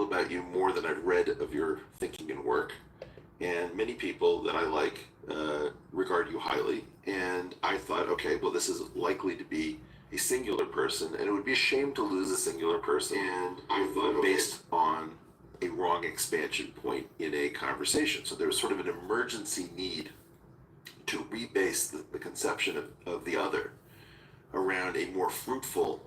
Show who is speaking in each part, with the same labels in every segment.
Speaker 1: about you more than I'd read of your thinking and work. And many people that I like regard you highly. And I thought, okay, well, this is likely to be a singular person, and it would be a shame to lose a singular person. And I thought, based on a wrong expansion point in a conversation. So there was sort of an emergency need to rebase the conception of the other around a more fruitful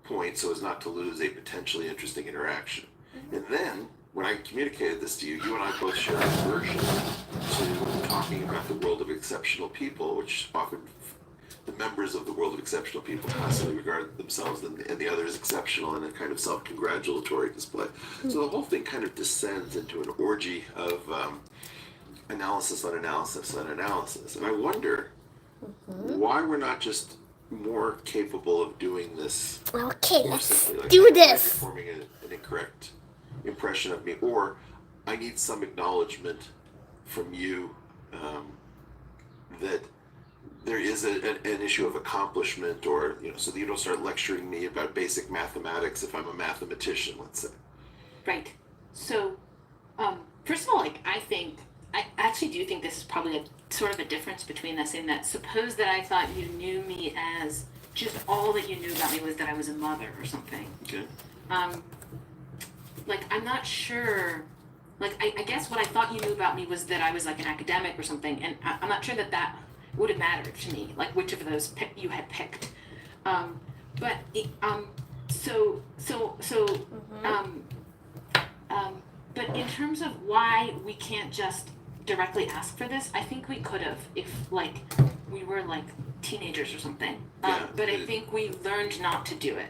Speaker 1: point so as not to lose a potentially interesting interaction. And then, when I communicated this to you, you and I both share an aversion to talking about the world of exceptional people, which often the members of the world of exceptional people constantly regard themselves and the other as exceptional in a kind of self-congratulatory display. So the whole thing kind of descends into an orgy of analysis on analysis on analysis. And I wonder why we're not just more capable of doing this.
Speaker 2: Okay,
Speaker 1: more
Speaker 2: let's
Speaker 1: simply. Like,
Speaker 2: do this.
Speaker 1: You're forming an incorrect impression of me, or I need some acknowledgement from you that there is an issue of accomplishment, or so that you don't start lecturing me about basic mathematics if I'm a mathematician, let's say.
Speaker 3: Right. So, first of all, I actually do think this is probably a sort of a difference between us, in that suppose that I thought you knew me as just all that you knew about me was that I was a mother or something.
Speaker 1: Okay.
Speaker 3: I'm not sure. I guess what I thought you knew about me was that I was like an academic or something, and I'm not sure that would have mattered to me, like which of those you had picked. But in terms of why we can't just directly ask for this, I think we could have if we were teenagers or something. But I think we learned not to do it.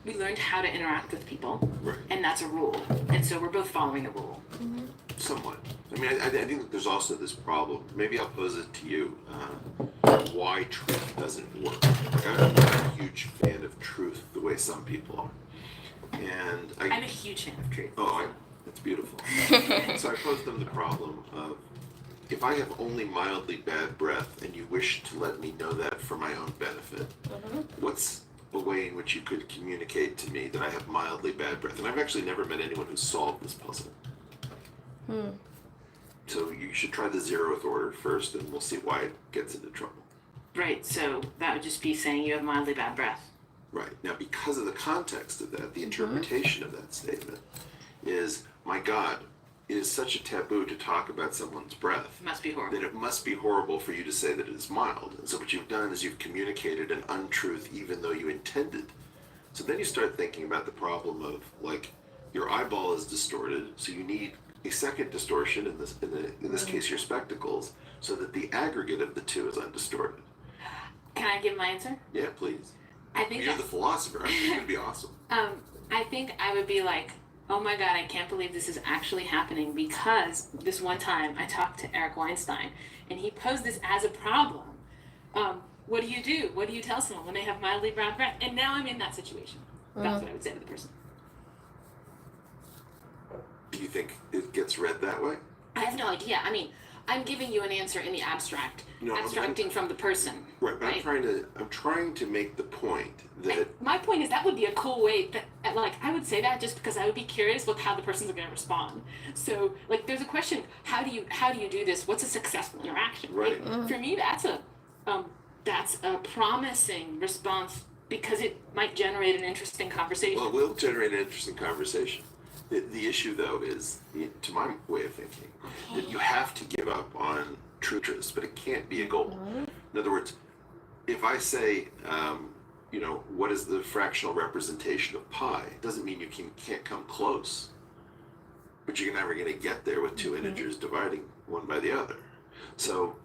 Speaker 3: We learned how to interact with people,
Speaker 1: right.
Speaker 3: And that's a rule. And so we're both following the rule.
Speaker 2: Mm-hmm.
Speaker 1: Somewhat. I mean, I think that there's also this problem. Maybe I'll pose it to you. Why truth doesn't work. I'm not a huge fan of truth the way some people are. And
Speaker 3: I'm a huge fan of truth.
Speaker 1: That's beautiful. So I posed them the problem of, if I have only mildly bad breath and you wish to let me know that for my own benefit, what's a way in which you could communicate to me that I have mildly bad breath? And I've actually never met anyone who's solved this puzzle. So you should try the zeroth order first, and we'll see why it gets into trouble.
Speaker 3: Right, so that would just be saying you have mildly bad breath.
Speaker 1: Right. Now, because of the context of that, the interpretation of that statement is, my God, it is such a taboo to talk about someone's breath.
Speaker 3: It must be horrible.
Speaker 1: That it must be horrible for you to say that it is mild. And so what you've done is you've communicated an untruth even though you intended. So then you start thinking about the problem of, your eyeball is distorted, so you need a second distortion, in this case your spectacles, so that the aggregate of the two is undistorted.
Speaker 3: Can I give my answer?
Speaker 1: Yeah, please.
Speaker 3: I think
Speaker 1: You're the philosopher. I think it'd be awesome.
Speaker 3: I think I would be like, oh my God, I can't believe this is actually happening, because this one time I talked to Eric Weinstein and he posed this as a problem. What do you do? What do you tell someone when they have mildly bad breath? And now I'm in that situation. That's what I would say to the person.
Speaker 1: Do you think it gets read that way?
Speaker 3: I have no idea. I mean, I'm giving you an answer in the abstract,
Speaker 1: No,
Speaker 3: abstracting from the person.
Speaker 1: Right, but
Speaker 3: right?
Speaker 1: I'm trying to make the point that
Speaker 3: my point is that would be a cool way that, I would say that just because I would be curious with how the person's going to respond. So, there's a question: how do you do this? What's a successful interaction?
Speaker 1: Right.
Speaker 3: For me, that's a promising response, because it might generate an interesting conversation.
Speaker 1: Well, it will generate an interesting conversation. The issue, though, is, to my way of thinking, that you have to give up on truths, but it can't be a goal. In other words, if I say, what is the fractional representation of pi, it doesn't mean you can't come close, but you're never going to get there with two integers dividing one by the other. So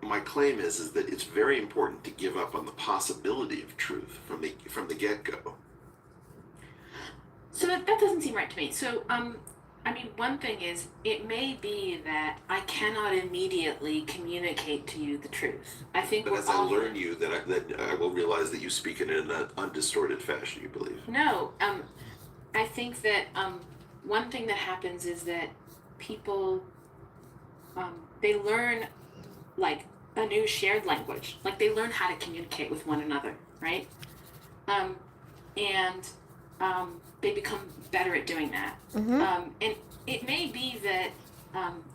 Speaker 1: my claim is that it's very important to give up on the possibility of truth from the get-go.
Speaker 3: So that doesn't seem right to me. So, one thing is, it may be that I cannot immediately communicate to you the truth. I think
Speaker 1: But as I learn you, that I will realize that you speak in an undistorted fashion, you believe.
Speaker 3: No, I think that one thing that happens is that people, they learn a new shared language. They learn how to communicate with one another, right? And they become better at doing that. And it may be that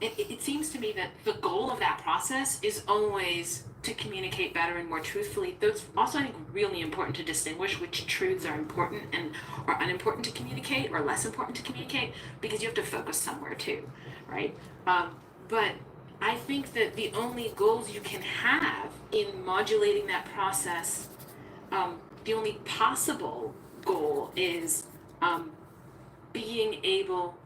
Speaker 3: it seems to me that the goal of that process is always to communicate better and more truthfully. Those also, I think, really important to distinguish which truths are important and are unimportant to communicate or less important to communicate, because you have to focus somewhere too, right? But I think that the only goals you can have in modulating that process, the only possible goal is being able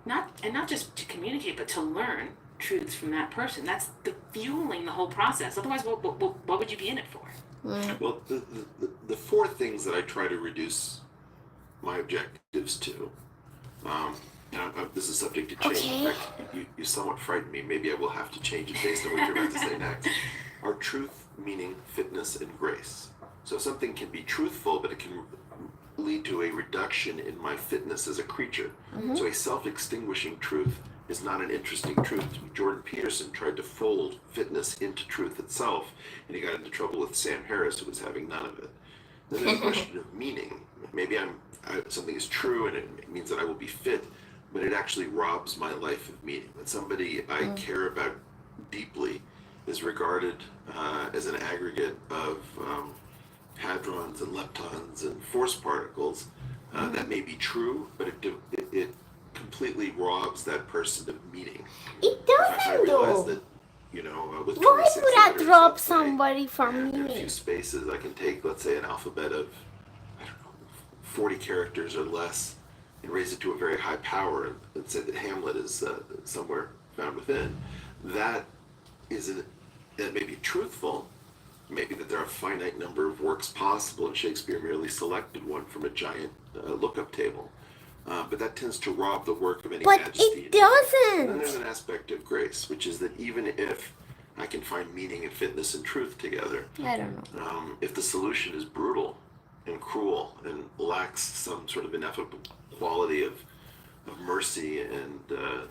Speaker 3: not just to communicate, but to learn truths from that person. That's the fueling the whole process. Otherwise, what would you be in it for?
Speaker 1: Well, the four things that I try to reduce my objectives to, this is subject to change.
Speaker 2: Okay.
Speaker 1: In fact, you somewhat frightened me. Maybe I will have to change it based on what you're about to say next. Are truth, meaning, fitness, and grace. So something can be truthful, but it can lead to a reduction in my fitness as a creature. So a self-extinguishing truth is not an interesting truth. Jordan Peterson tried to fold fitness into truth itself, and he got into trouble with Sam Harris, who was having none of it. Then there's a question of meaning. Maybe something is true and it means that I will be fit, but it actually robs my life of meaning. When somebody I care about deeply is regarded as an aggregate of hadrons and leptons and force particles, that may be true, but it completely robs that person of meaning.
Speaker 2: It
Speaker 1: I
Speaker 2: doesn't
Speaker 1: realize
Speaker 2: though.
Speaker 1: that, with
Speaker 2: Why
Speaker 1: 26
Speaker 2: would I
Speaker 1: letters,
Speaker 2: drop
Speaker 1: let's say,
Speaker 2: somebody from
Speaker 1: and in a
Speaker 2: me?
Speaker 1: few spaces, I can take, let's say, an alphabet of, I don't know, 40 characters or less, and raise it to a very high power, and say that Hamlet is somewhere found within. That may be truthful. Maybe that there are a finite number of works possible, and Shakespeare merely selected one from a giant lookup table. But that tends to rob the work of any
Speaker 2: But
Speaker 1: majesty.
Speaker 2: it
Speaker 1: And then there's
Speaker 2: doesn't.
Speaker 1: an aspect of grace, which is that even if I can find meaning and fitness and truth together,
Speaker 2: I don't know.
Speaker 1: if the solution is brutal and cruel and lacks some sort of ineffable quality of mercy and kind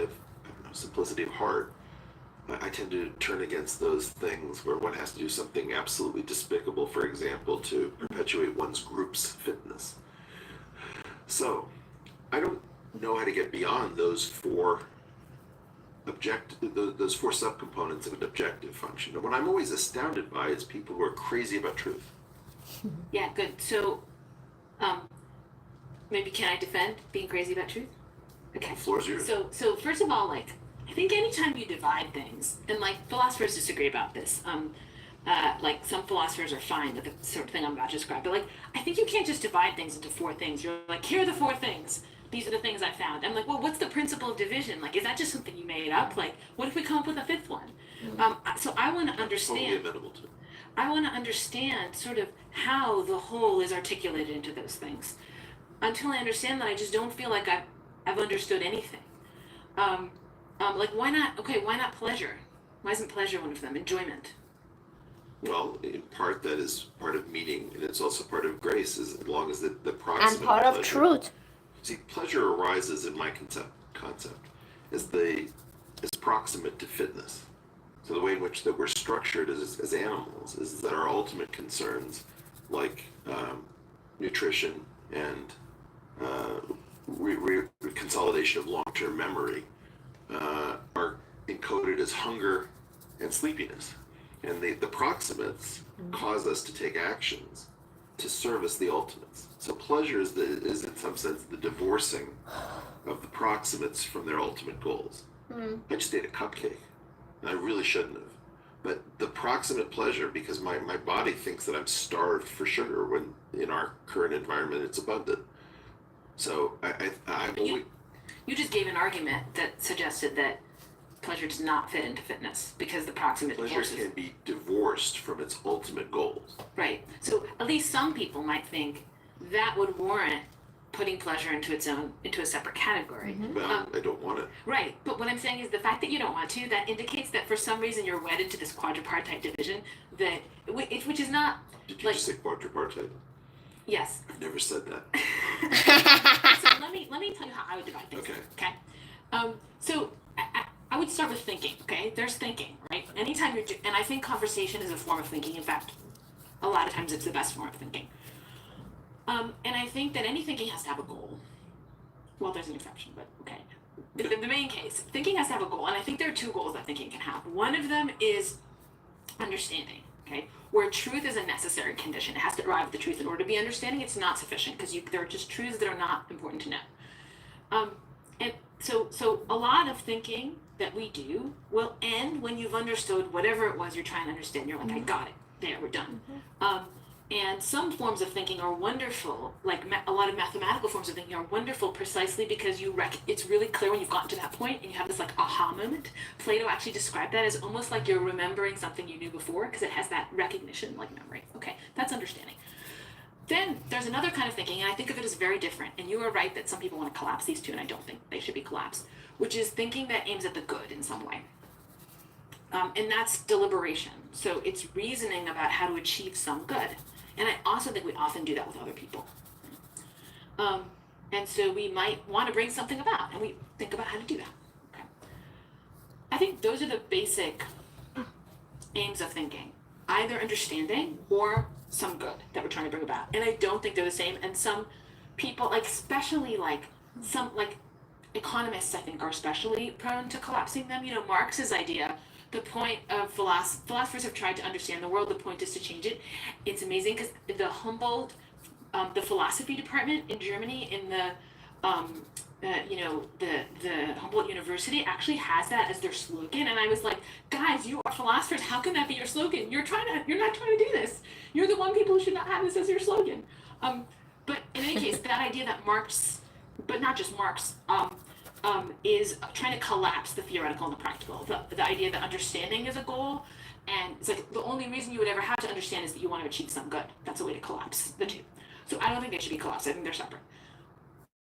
Speaker 1: of, I don't know, simplicity of heart, I tend to turn against those things where one has to do something absolutely despicable, for example, to perpetuate one's group's fitness. So, I don't know how to get beyond those four those four subcomponents of an objective function. And what I'm always astounded by is people who are crazy about truth.
Speaker 3: Yeah, good. So, maybe can I defend being crazy about truth? Okay.
Speaker 1: The floor's yours.
Speaker 3: So first of all, like, I think anytime you divide things, and like philosophers disagree about this, like some philosophers are fine with the sort of thing I'm about to describe, but like I think you can't just divide things into four things. You're like, here are the four things. These are the things I found. I'm like, well, what's the principle of division? Like, is that just something you made up? Like, what if we come up with a fifth one? So I want to
Speaker 1: Totally
Speaker 3: understand.
Speaker 1: amenable to.
Speaker 3: I want to understand sort of how the whole is articulated into those things. Until I understand that, I just don't feel like I've understood anything. Like, why not? Okay, why not pleasure? Why isn't pleasure one of them? Enjoyment.
Speaker 1: Well, in part that is part of meaning, and it's also part of grace, as long as the
Speaker 2: And
Speaker 1: proximate
Speaker 2: part of
Speaker 1: pleasure.
Speaker 2: truth.
Speaker 1: See, pleasure arises in my concept as proximate to fitness. So the way in which that we're structured as animals is that our ultimate concerns, like nutrition and consolidation of long-term memory, are encoded as hunger and sleepiness. And the proximates cause us to take actions to service the ultimates. So pleasure is in some sense the divorcing of the proximates from their ultimate goals. I just ate a cupcake, and I really shouldn't have. But the proximate pleasure, because my body thinks that I'm starved for sugar when in our current environment it's abundant. So I'm always,
Speaker 3: You just gave an argument that suggested that pleasure does not fit into fitness because the proximate
Speaker 1: pleasure
Speaker 3: forces.
Speaker 1: can be divorced from its ultimate goals.
Speaker 3: Right. So at least some people might think that would warrant putting pleasure into a separate category.
Speaker 1: Well, I don't want it.
Speaker 3: Right. But what I'm saying is the fact that you don't want to, that indicates that for some reason you're wedded to this quadripartite division that which is not
Speaker 1: Did you
Speaker 3: like
Speaker 1: just say quadripartite?
Speaker 3: yes.
Speaker 1: I've never said that.
Speaker 3: So let me tell you how I would divide things.
Speaker 1: Okay.
Speaker 3: So I would start with thinking. Okay, there's thinking, right? Anytime and I think conversation is a form of thinking. In fact, a lot of times it's the best form of thinking. And I think that any thinking has to have a goal. Well, there's an exception, but okay. The main case, thinking has to have a goal, and I think there are two goals that thinking can have. One of them is understanding, okay? Where truth is a necessary condition. It has to arrive at the truth. In order to be understanding, it's not sufficient, because there are just truths that are not important to know. And so a lot of thinking that we do will end when you've understood whatever it was you're trying to understand. You're like, I got it. There, we're done. And some forms of thinking are wonderful, like a lot of mathematical forms of thinking are wonderful precisely because it's really clear when you've gotten to that point and you have this like aha moment. Plato actually described that as almost like you're remembering something you knew before because it has that recognition like memory. Okay, that's understanding. Then there's another kind of thinking, and I think of it as very different, and you are right that some people want to collapse these two, and I don't think they should be collapsed, which is thinking that aims at the good in some way. And that's deliberation. So it's reasoning about how to achieve some good. And I also think we often do that with other people. And so we might want to bring something about, and we think about how to do that. Okay. I think those are the basic aims of thinking, either understanding or some good that we're trying to bring about. And I don't think they're the same. And some people, like especially like some like economists, I think, are especially prone to collapsing them. You know, Marx's idea, the point of philosophers have tried to understand the world. The point is to change it. It's amazing because the Humboldt, the philosophy department in Germany, in the the Humboldt University actually has that as their slogan. And I was like, guys, you are philosophers. How can that be your slogan? You're not trying to do this. You're the one people who should not have this as your slogan. But in any case, that idea that Marx, but not just Marx, is trying to collapse the theoretical and the practical. The idea that understanding is a goal, and it's like the only reason you would ever have to understand is that you want to achieve some good. That's a way to collapse the two. So I don't think they should be collapsed. I think they're separate.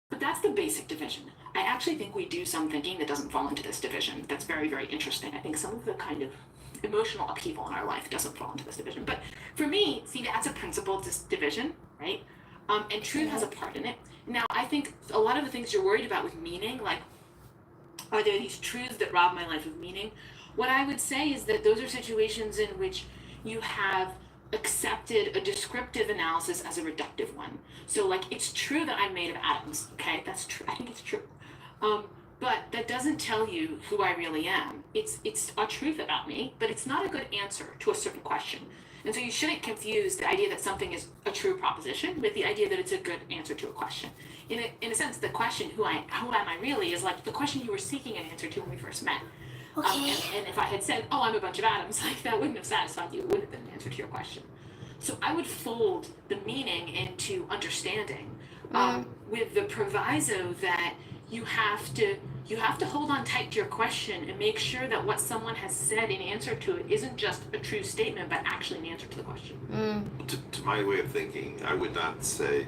Speaker 3: But that's the basic division. I actually think we do some thinking that doesn't fall into this division. That's very, very interesting. I think some of the kind of emotional upheaval in our life doesn't fall into this division. But for me, see, that's a principled division, right? And truth has a part in it. Now, I think a lot of the things you're worried about with meaning, like, are there these truths that rob my life of meaning? What I would say is that those are situations in which you have accepted a descriptive analysis as a reductive one. So like, it's true that I'm made of atoms, okay? That's true, I think it's true. But that doesn't tell you who I really am. It's a truth about me, but it's not a good answer to a certain question. And so you shouldn't confuse the idea that something is a true proposition with the idea that it's a good answer to a question. In a sense, the question, who am I really, is like the question you were seeking an answer to when we first met. Okay. And if I had said, oh, I'm a bunch of atoms, like that wouldn't have satisfied you. It wouldn't have been an answer to your question. So I would fold the meaning into understanding, with the proviso that you have to hold on tight to your question and make sure that what someone has said in answer to it isn't just a true statement, but actually an answer to the question.
Speaker 1: To my way of thinking, I would not say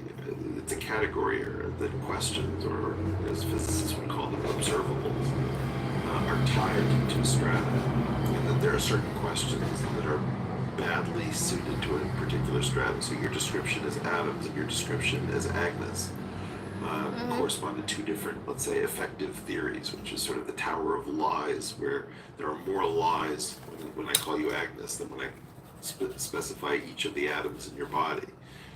Speaker 1: it's a category error that questions, or as physicists would call them, observables, are tied to strata, and that there are certain questions that are badly suited to a particular stratum. So your description as atoms and your description as Agnes correspond to two different, let's say, effective theories, which is sort of the Tower of Lies, where there are more lies when I call you Agnes than when I specify each of the atoms in your body.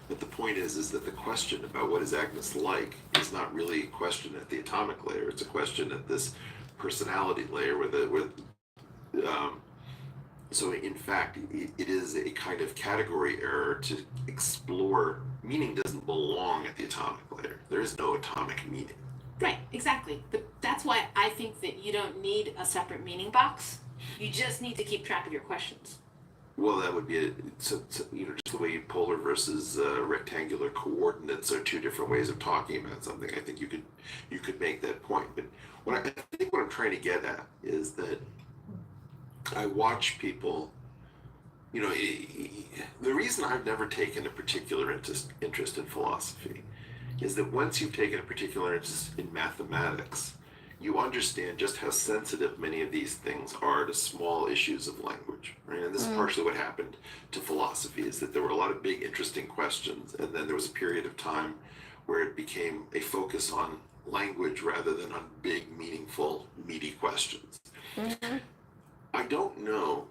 Speaker 1: But the point is that the question about what is Agnes like is not really a question at the atomic layer. It's a question at this personality layer so in fact, it is a kind of category error to explore. Meaning doesn't belong at the atomic layer. There is no atomic meaning.
Speaker 3: Right, exactly. That's why I think that you don't need a separate meaning box. You just need to keep track of your questions.
Speaker 1: Well, that would be just the way polar versus rectangular coordinates are two different ways of talking about something. I think you could make that point. But I think what I'm trying to get at is that I watch people. The reason I've never taken a particular interest in philosophy is that once you've taken a particular interest in mathematics, you understand just how sensitive many of these things are to small issues of language, right? And this is partially what happened to philosophy, is that there were a lot of big, interesting questions, and then there was a period of time where it became a focus on language rather than on big, meaningful, meaty questions. I don't know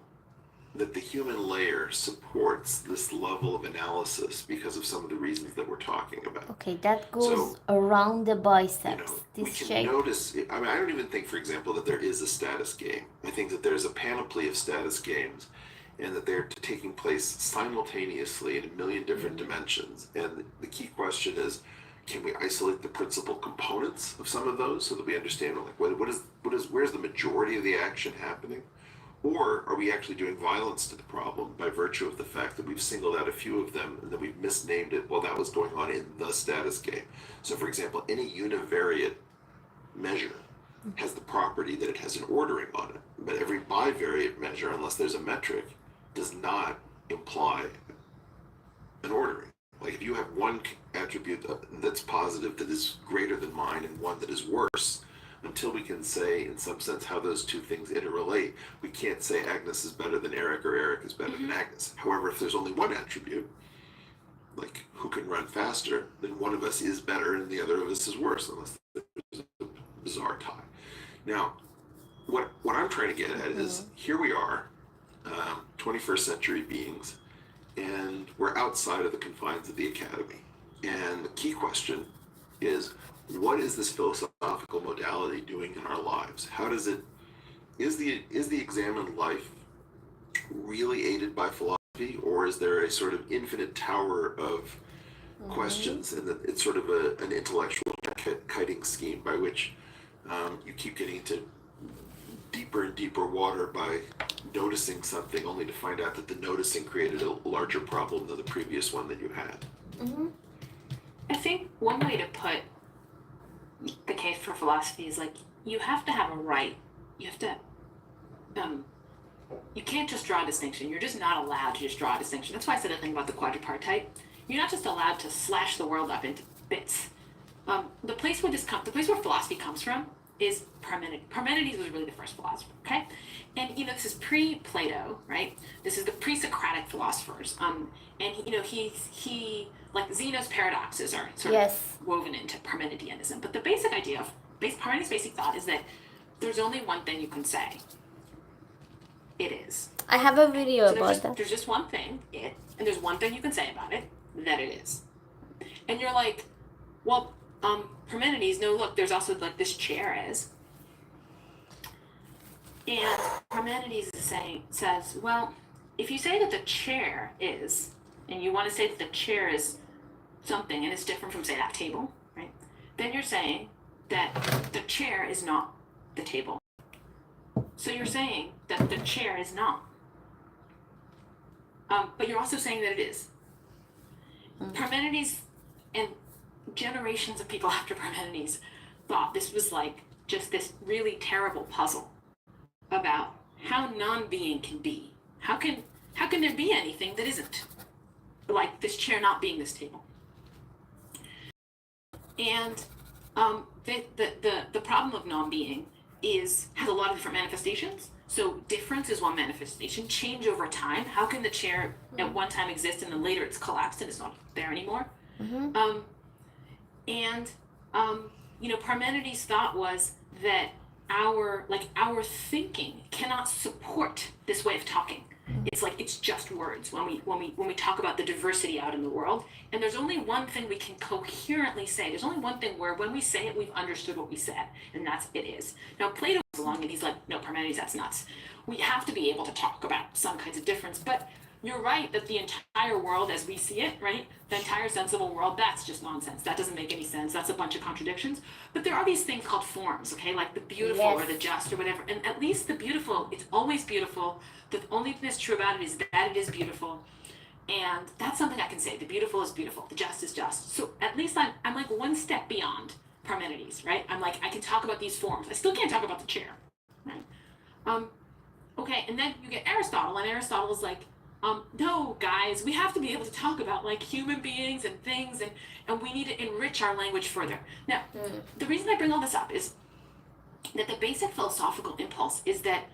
Speaker 1: that the human layer supports this level of analysis because of some of the reasons that we're talking about.
Speaker 2: Okay, that goes
Speaker 1: So,
Speaker 2: around the
Speaker 1: you
Speaker 2: biceps.
Speaker 1: know, we
Speaker 2: This
Speaker 1: can
Speaker 2: shape.
Speaker 1: notice, I mean, I don't even think, for example, that there is a status game. I think that there's a panoply of status games and that they're taking place simultaneously in a million different dimensions. And the key question is, can we isolate the principal components of some of those so that we understand, like, where's the majority of the action happening? Or are we actually doing violence to the problem by virtue of the fact that we've singled out a few of them and that we've misnamed it, well, that was going on in the status game. So, for example, any univariate measure has the property that it has an ordering on it. But every bivariate measure, unless there's a metric, does not imply an ordering. Like if you have one attribute that's positive that is greater than mine and one that is worse, until we can say in some sense how those two things interrelate, we can't say Agnes is better than Eric or Eric is better than Agnes. However, if there's only one attribute, like who can run faster, then one of us is better and the other of us is worse, unless there's a bizarre tie. Now, what I'm trying to get at is here we are, 21st century beings, and we're outside of the confines of the academy. And the key question is, what is this philosophical modality doing in our lives? How does it, is the examined life really aided by philosophy, or is there a sort of infinite tower of questions, and that it's sort of an intellectual kiting scheme by which you keep getting into deeper and deeper water by noticing something only to find out that the noticing created a larger problem than the previous one that you had?
Speaker 3: I think one way to put the case for philosophy is like you have to have a right. You have to. You can't just draw a distinction. You're just not allowed to just draw a distinction. That's why I said the thing about the quadripartite. You're not just allowed to slash the world up into bits. The place where philosophy comes from is Parmenides. Parmenides was really the first philosopher, okay? And this is pre-Plato, right? This is the pre-Socratic philosophers. And he like Zeno's paradoxes are sort of woven into Parmenideanism. But the basic idea of Parmenides' basic thought is that there's only one thing you can say. It is.
Speaker 2: I have a video
Speaker 3: So
Speaker 2: about that.
Speaker 3: there's just one thing, and there's one thing you can say about it, that it is. And you're like, well, Parmenides, no, look, there's also like this chair is. And Parmenides says, well, if you say that the chair is, and you want to say that the chair is something and it's different from, say, that table, right? Then you're saying that the chair is not the table. So you're saying that the chair is not. But you're also saying that it is. Parmenides and generations of people after Parmenides thought this was like just this really terrible puzzle about how non-being can be. How can there be anything that isn't? Like this chair not being this table. And the problem of non-being has a lot of different manifestations. So difference is one manifestation. Change over time. How can the chair at one time exist and then later it's collapsed and it's not there anymore? Parmenides' thought was that our thinking cannot support this way of talking. It's like it's just words when we talk about the diversity out in the world. And there's only one thing we can coherently say. There's only one thing where when we say it, we've understood what we said, and that's it is. Now Plato comes along and he's like, no, Parmenides, that's nuts. We have to be able to talk about some kinds of difference, but you're right that the entire world as we see it, right? The entire sensible world, that's just nonsense. That doesn't make any sense. That's a bunch of contradictions. But there are these things called forms, okay? Like the beautiful or the just or whatever. And at least the beautiful, it's always beautiful. The only thing that's true about it is that it is beautiful. And that's something I can say. The beautiful is beautiful. The just is just. So at least I'm like one step beyond Parmenides, right? I'm like, I can talk about these forms. I still can't talk about the chair, right? Okay, and then you get Aristotle, and Aristotle is like, no, guys, we have to be able to talk about like human beings and things, and we need to enrich our language further. Now, the reason I bring all this up is that the basic philosophical impulse is that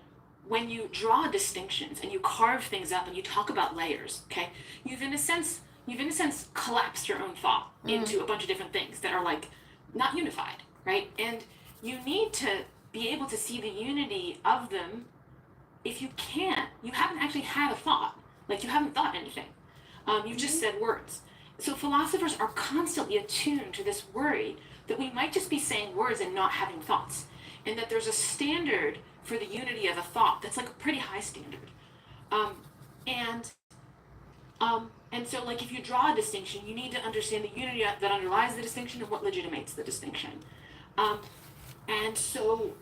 Speaker 3: when you draw distinctions and you carve things up and you talk about layers, okay, you've in a sense collapsed your own thought into a bunch of different things that are like not unified, right? And you need to be able to see the unity of them if you can't, you haven't actually had a thought. Like you haven't thought anything. You've just said words. So philosophers are constantly attuned to this worry that we might just be saying words and not having thoughts, and that there's a standard for the unity of a thought that's like a pretty high standard. And and so like if you draw a distinction, you need to understand the unity that underlies the distinction and what legitimates the distinction. And so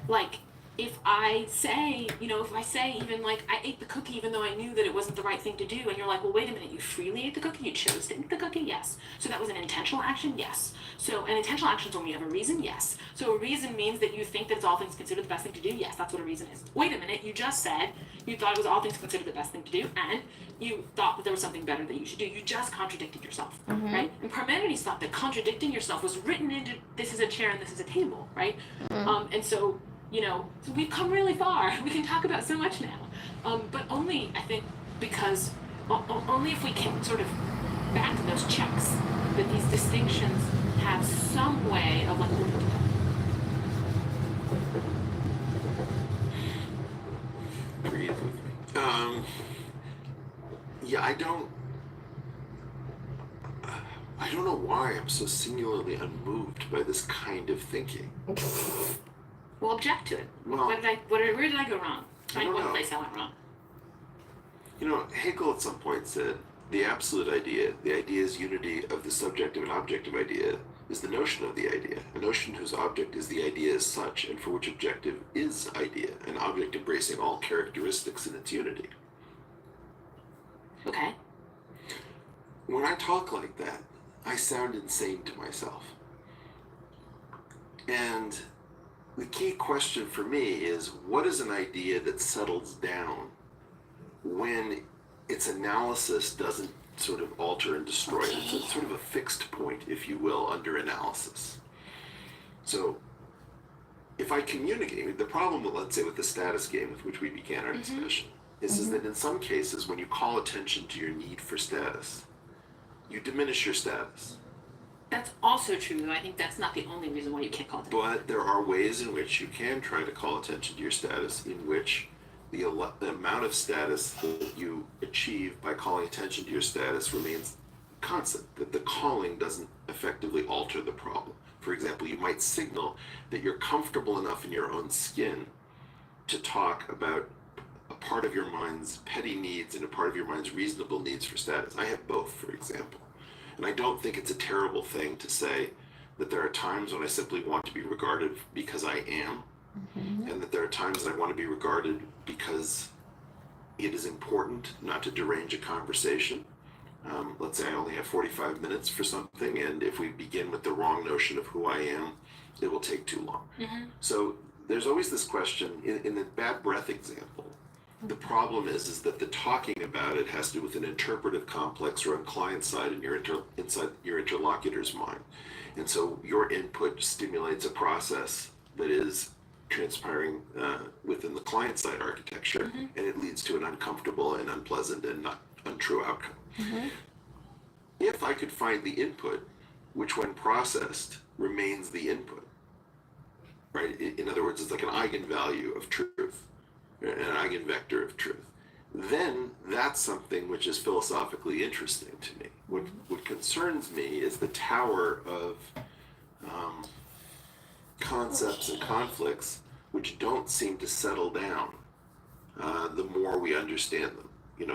Speaker 3: like if I say, if I say even like I ate the cookie even though I knew that it wasn't the right thing to do, and you're like, well, wait a minute, you freely ate the cookie, you chose to eat the cookie, yes. So that was an intentional action, yes. So an intentional action is when you have a reason, yes. So a reason means that you think that it's all things considered the best thing to do, yes, that's what a reason is. Wait a minute, you just said you thought it was all things considered the best thing to do, and you thought that there was something better that you should do. You just contradicted yourself, right? And Parmenides thought that contradicting yourself was written into this is a chair and this is a table, right? And so so we've come really far. We can talk about so much now, but only, I think, because only if we can sort of back those checks that these distinctions have some way of like holding together.
Speaker 1: Breathe with me. Yeah, I don't know why I'm so singularly unmoved by this kind of thinking.
Speaker 3: Well, object to it.
Speaker 1: Well,
Speaker 3: where did I go wrong? Find one place I went wrong.
Speaker 1: Hegel at some point said the absolute idea, the idea's unity of the subjective and objective idea, is the notion of the idea, a notion whose object is the idea as such, and for which objective is idea, an object embracing all characteristics in its unity.
Speaker 3: Okay.
Speaker 1: When I talk like that, I sound insane to myself. And the key question for me is, what is an idea that settles down when its analysis doesn't sort of alter and destroy it? It's sort of a fixed point, if you will, under analysis. So if I communicate, the problem, let's say, with the status game with which we began our discussion, is that in some cases, when you call attention to your need for status, you diminish your status.
Speaker 3: That's also true, though. I think that's not the only reason why you can't call it.
Speaker 1: But there are ways in which you can try to call attention to your status, in which the amount of status that you achieve by calling attention to your status remains constant, that the calling doesn't effectively alter the problem. For example, you might signal that you're comfortable enough in your own skin to talk about a part of your mind's petty needs and a part of your mind's reasonable needs for status. I have both, for example. And I don't think it's a terrible thing to say that there are times when I simply want to be regarded because I am, and that there are times that I want to be regarded because it is important not to derange a conversation. Let's say I only have 45 minutes for something, and if we begin with the wrong notion of who I am, it will take too long. So there's always this question, in the bad breath example, the problem is that the talking about it has to do with an interpretive complex or on client side in inside your interlocutor's mind. And so your input stimulates a process that is transpiring within the client side architecture, and it leads to an uncomfortable and unpleasant and not untrue outcome. If I could find the input, which when processed remains the input, right? In other words, it's like an eigenvalue of truth, an eigenvector of truth, then that's something which is philosophically interesting to me. What concerns me is the tower of concepts and conflicts which don't seem to settle down the more we understand them.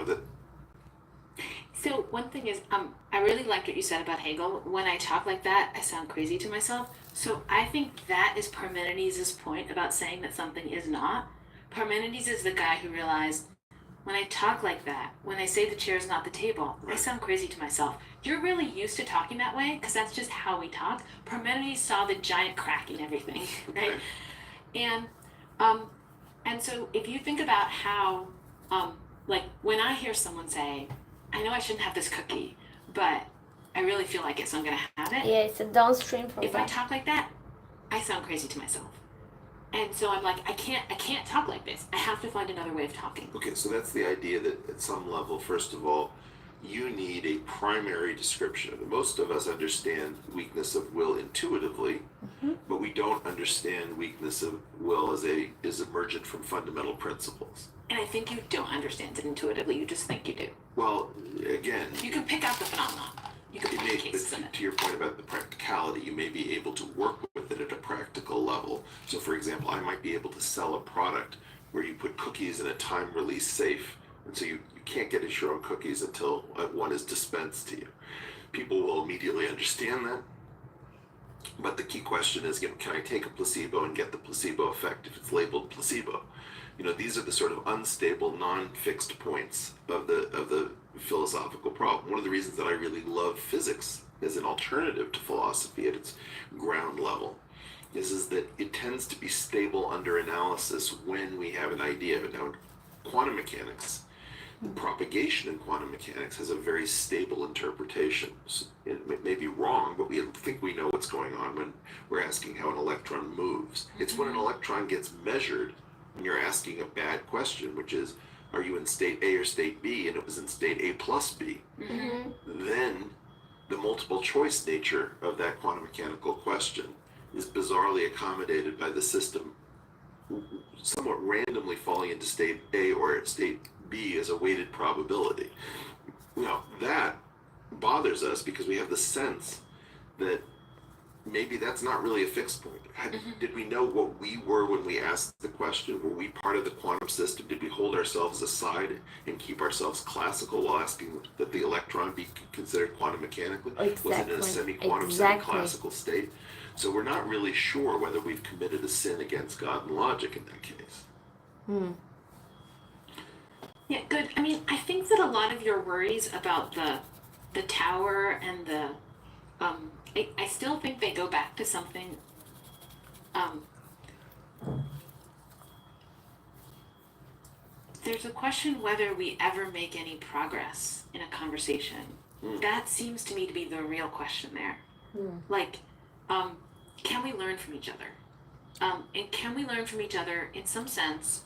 Speaker 1: That.
Speaker 3: So one thing is, I really liked what you said about Hegel. When I talk like that, I sound crazy to myself. So I think that is Parmenides' point about saying that something is not. Parmenides is the guy who realized, when I talk like that, when I say the chair is not the table, I sound crazy to myself. You're really used to talking that way because that's just how we talk. Parmenides saw the giant crack in everything, right? And so if you think about how, like when I hear someone say, I know I shouldn't have this cookie, but I really feel like it, so I'm gonna have it.
Speaker 2: Yeah, it's a downstream from
Speaker 3: If I
Speaker 2: that.
Speaker 3: talk like that, I sound crazy to myself. And so I'm like, I can't talk like this. I have to find another way of talking.
Speaker 1: Okay, so that's the idea that at some level, first of all, you need a primary description. Most of us understand weakness of will intuitively, but we don't understand weakness of will as is emergent from fundamental principles.
Speaker 3: And I think you don't understand it intuitively. You just think you do.
Speaker 1: Well, again,
Speaker 3: You can pick out the phenomenon. You can
Speaker 1: it
Speaker 3: find
Speaker 1: may,
Speaker 3: cases in it.
Speaker 1: to your point about the practicality, you may be able to work with it at a practical level. So, for example, I might be able to sell a product where you put cookies in a time-release safe, and so you can't get at your own cookies until one is dispensed to you. People will immediately understand that. But the key question is, can I take a placebo and get the placebo effect if it's labeled placebo? These are the sort of unstable, non-fixed points of the philosophical problem. One of the reasons that I really love physics as an alternative to philosophy at its ground level is that it tends to be stable under analysis when we have an idea. Now, in quantum mechanics, the propagation in quantum mechanics has a very stable interpretation. It may be wrong, but we think we know what's going on when we're asking how an electron moves. It's when an electron gets measured when you're asking a bad question, which is, are you in state A or state B? And it was in state A plus B. Then the multiple choice nature of that quantum mechanical question is bizarrely accommodated by the system somewhat randomly falling into state A or state B as a weighted probability. That bothers us because we have the sense that maybe that's not really a fixed point. Did we know what we were when we asked the question? Were we part of the quantum system? Did we hold ourselves aside and keep ourselves classical while asking that the electron be considered quantum mechanically? Was it in a semi-quantum, semi-classical state? So we're not really sure whether we've committed a sin against God and logic in that case.
Speaker 3: Yeah, good. I mean, I think that a lot of your worries about the tower and the I still think they go back to something there's a question whether we ever make any progress in a conversation. That seems to me to be the real question there. Like, can we learn from each other? And can we learn from each other in some sense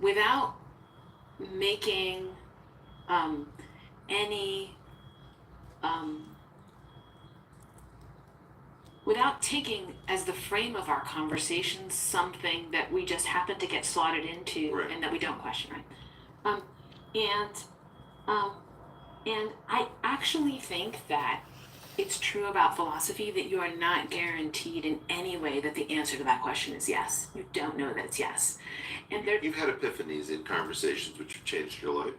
Speaker 3: without making any without taking as the frame of our conversation something that we just happen to get slotted into
Speaker 1: Right.
Speaker 3: and that we don't question, right? And I actually think that it's true about philosophy that you are not guaranteed in any way that the answer to that question is yes. You don't know that it's yes. And there,
Speaker 1: You've had epiphanies in conversations which have changed your life.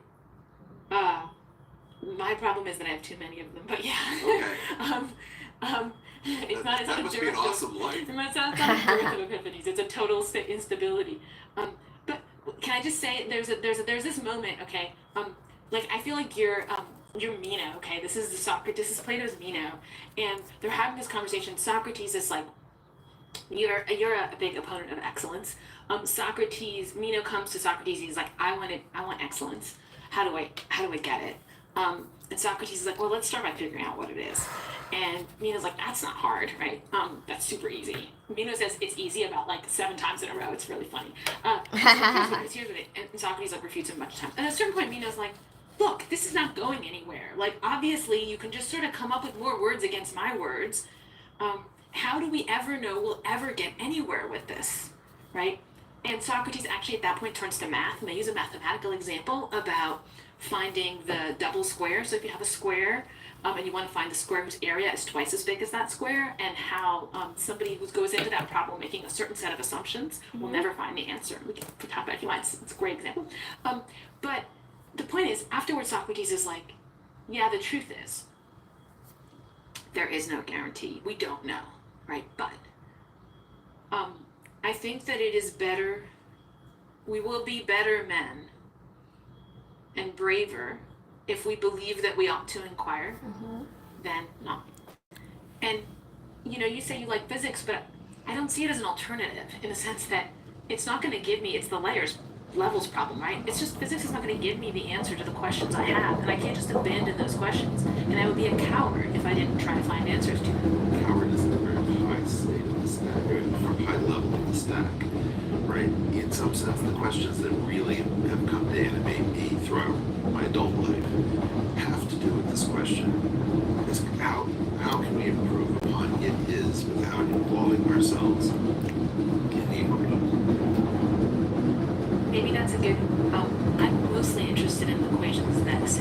Speaker 3: my problem is that I have too many of them, but yeah.
Speaker 1: Okay.
Speaker 3: It's not
Speaker 1: that
Speaker 3: a
Speaker 1: must be an
Speaker 3: dearth of-
Speaker 1: awesome life.
Speaker 3: It's not a dearth of epiphanies. It's a total instability. But can I just say, there's this moment, okay? Like I feel like you're Meno, okay? This is Plato's Meno, and they're having this conversation. Socrates is like, you're a big opponent of excellence. Meno comes to Socrates. He's like, I want excellence. How do I get it? And Socrates is like, well, let's start by figuring out what it is. And Meno's like, that's not hard, right? That's super easy. Meno says it's easy about like 7 times in a row. It's really funny. Here's what it, and Socrates like refutes him a bunch of times. And at a certain point, Meno's like, look, this is not going anywhere. Like, obviously, you can just sort of come up with more words against my words. How do we ever know we'll ever get anywhere with this, right? And Socrates actually at that point turns to math, and they use a mathematical example about finding the double square. So if you have a square, and you want to find the square whose area is twice as big as that square, and how somebody who goes into that problem making a certain set of assumptions will never find the answer. We can talk about it if you want. It's a great example. But the point is, afterwards, Socrates is like, yeah, the truth is, there is no guarantee. We don't know, right? But I think that it is better, we will be better men and braver if we believe that we ought to inquire than not. And, you say you like physics, but I don't see it as an alternative in the sense that it's not going to give me, it's the levels problem, right? It's just physics is not going to give me the answer to the questions I have, and I can't just abandon those questions. And I would be a coward if I didn't try to find answers to them.
Speaker 1: Coward is the very high state of the stack, or high level of the stack, right? In some sense, the questions that really have come to animate me throughout my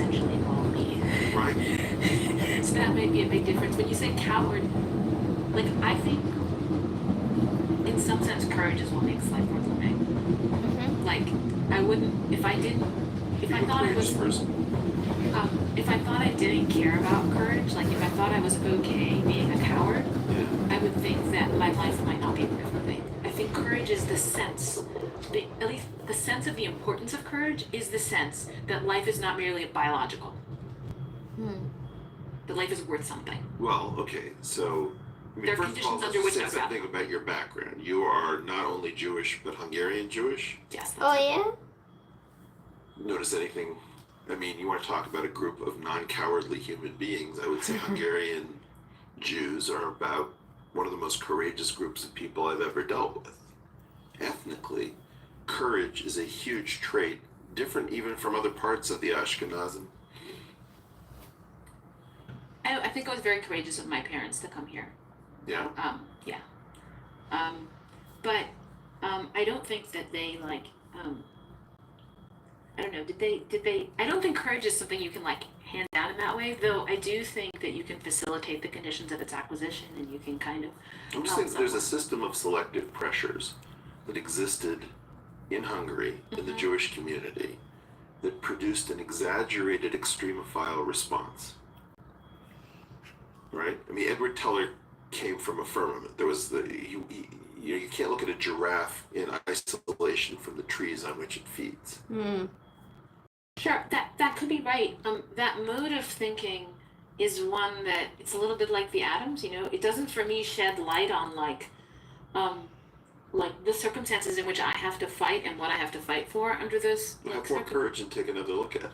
Speaker 3: essentially all me.
Speaker 1: Right.
Speaker 3: So that may be a big difference. When you say coward, like I think in some sense courage is what makes life worth living.
Speaker 2: Mm-hmm.
Speaker 3: Like I wouldn't if I thought I was if I thought I didn't care about courage, like if I thought I was okay being a coward,
Speaker 1: Yeah.
Speaker 3: I would think that my life might not be worth living. I think courage is the sense, at least the sense of the importance of courage is the sense that life is not merely biological. That life is worth something.
Speaker 1: Well, okay, so I mean,
Speaker 3: There are
Speaker 1: first of all,
Speaker 3: conditions
Speaker 1: let's
Speaker 3: under which
Speaker 1: say
Speaker 3: that's
Speaker 1: something about your background. You are not only Jewish but Hungarian Jewish.
Speaker 3: Yes. That's
Speaker 2: Oh
Speaker 3: right.
Speaker 2: yeah.
Speaker 1: Notice anything? I mean, you want to talk about a group of non-cowardly human beings? I would say Hungarian Jews are about one of the most courageous groups of people I've ever dealt with. Ethnically, courage is a huge trait, different even from other parts of the Ashkenazim.
Speaker 3: I think I was very courageous of my parents to come here.
Speaker 1: Yeah.
Speaker 3: Yeah. But I don't think that they like I don't know, did they I don't think courage is something you can like hand down in that way, though I do think that you can facilitate the conditions of its acquisition and you can kind of
Speaker 1: I'm just saying there's a system of selective pressures that existed in Hungary, in the Jewish community, that produced an exaggerated extremophile response. Right? I mean, Edward Teller came from a firmament. There was you can't look at a giraffe in isolation from the trees on which it feeds.
Speaker 3: Sure, that could be right. That mode of thinking is one that it's a little bit like the atoms, you know. It doesn't for me shed light on like the circumstances in which I have to fight and what I have to fight for under those.
Speaker 1: Have more courage and take another look at it.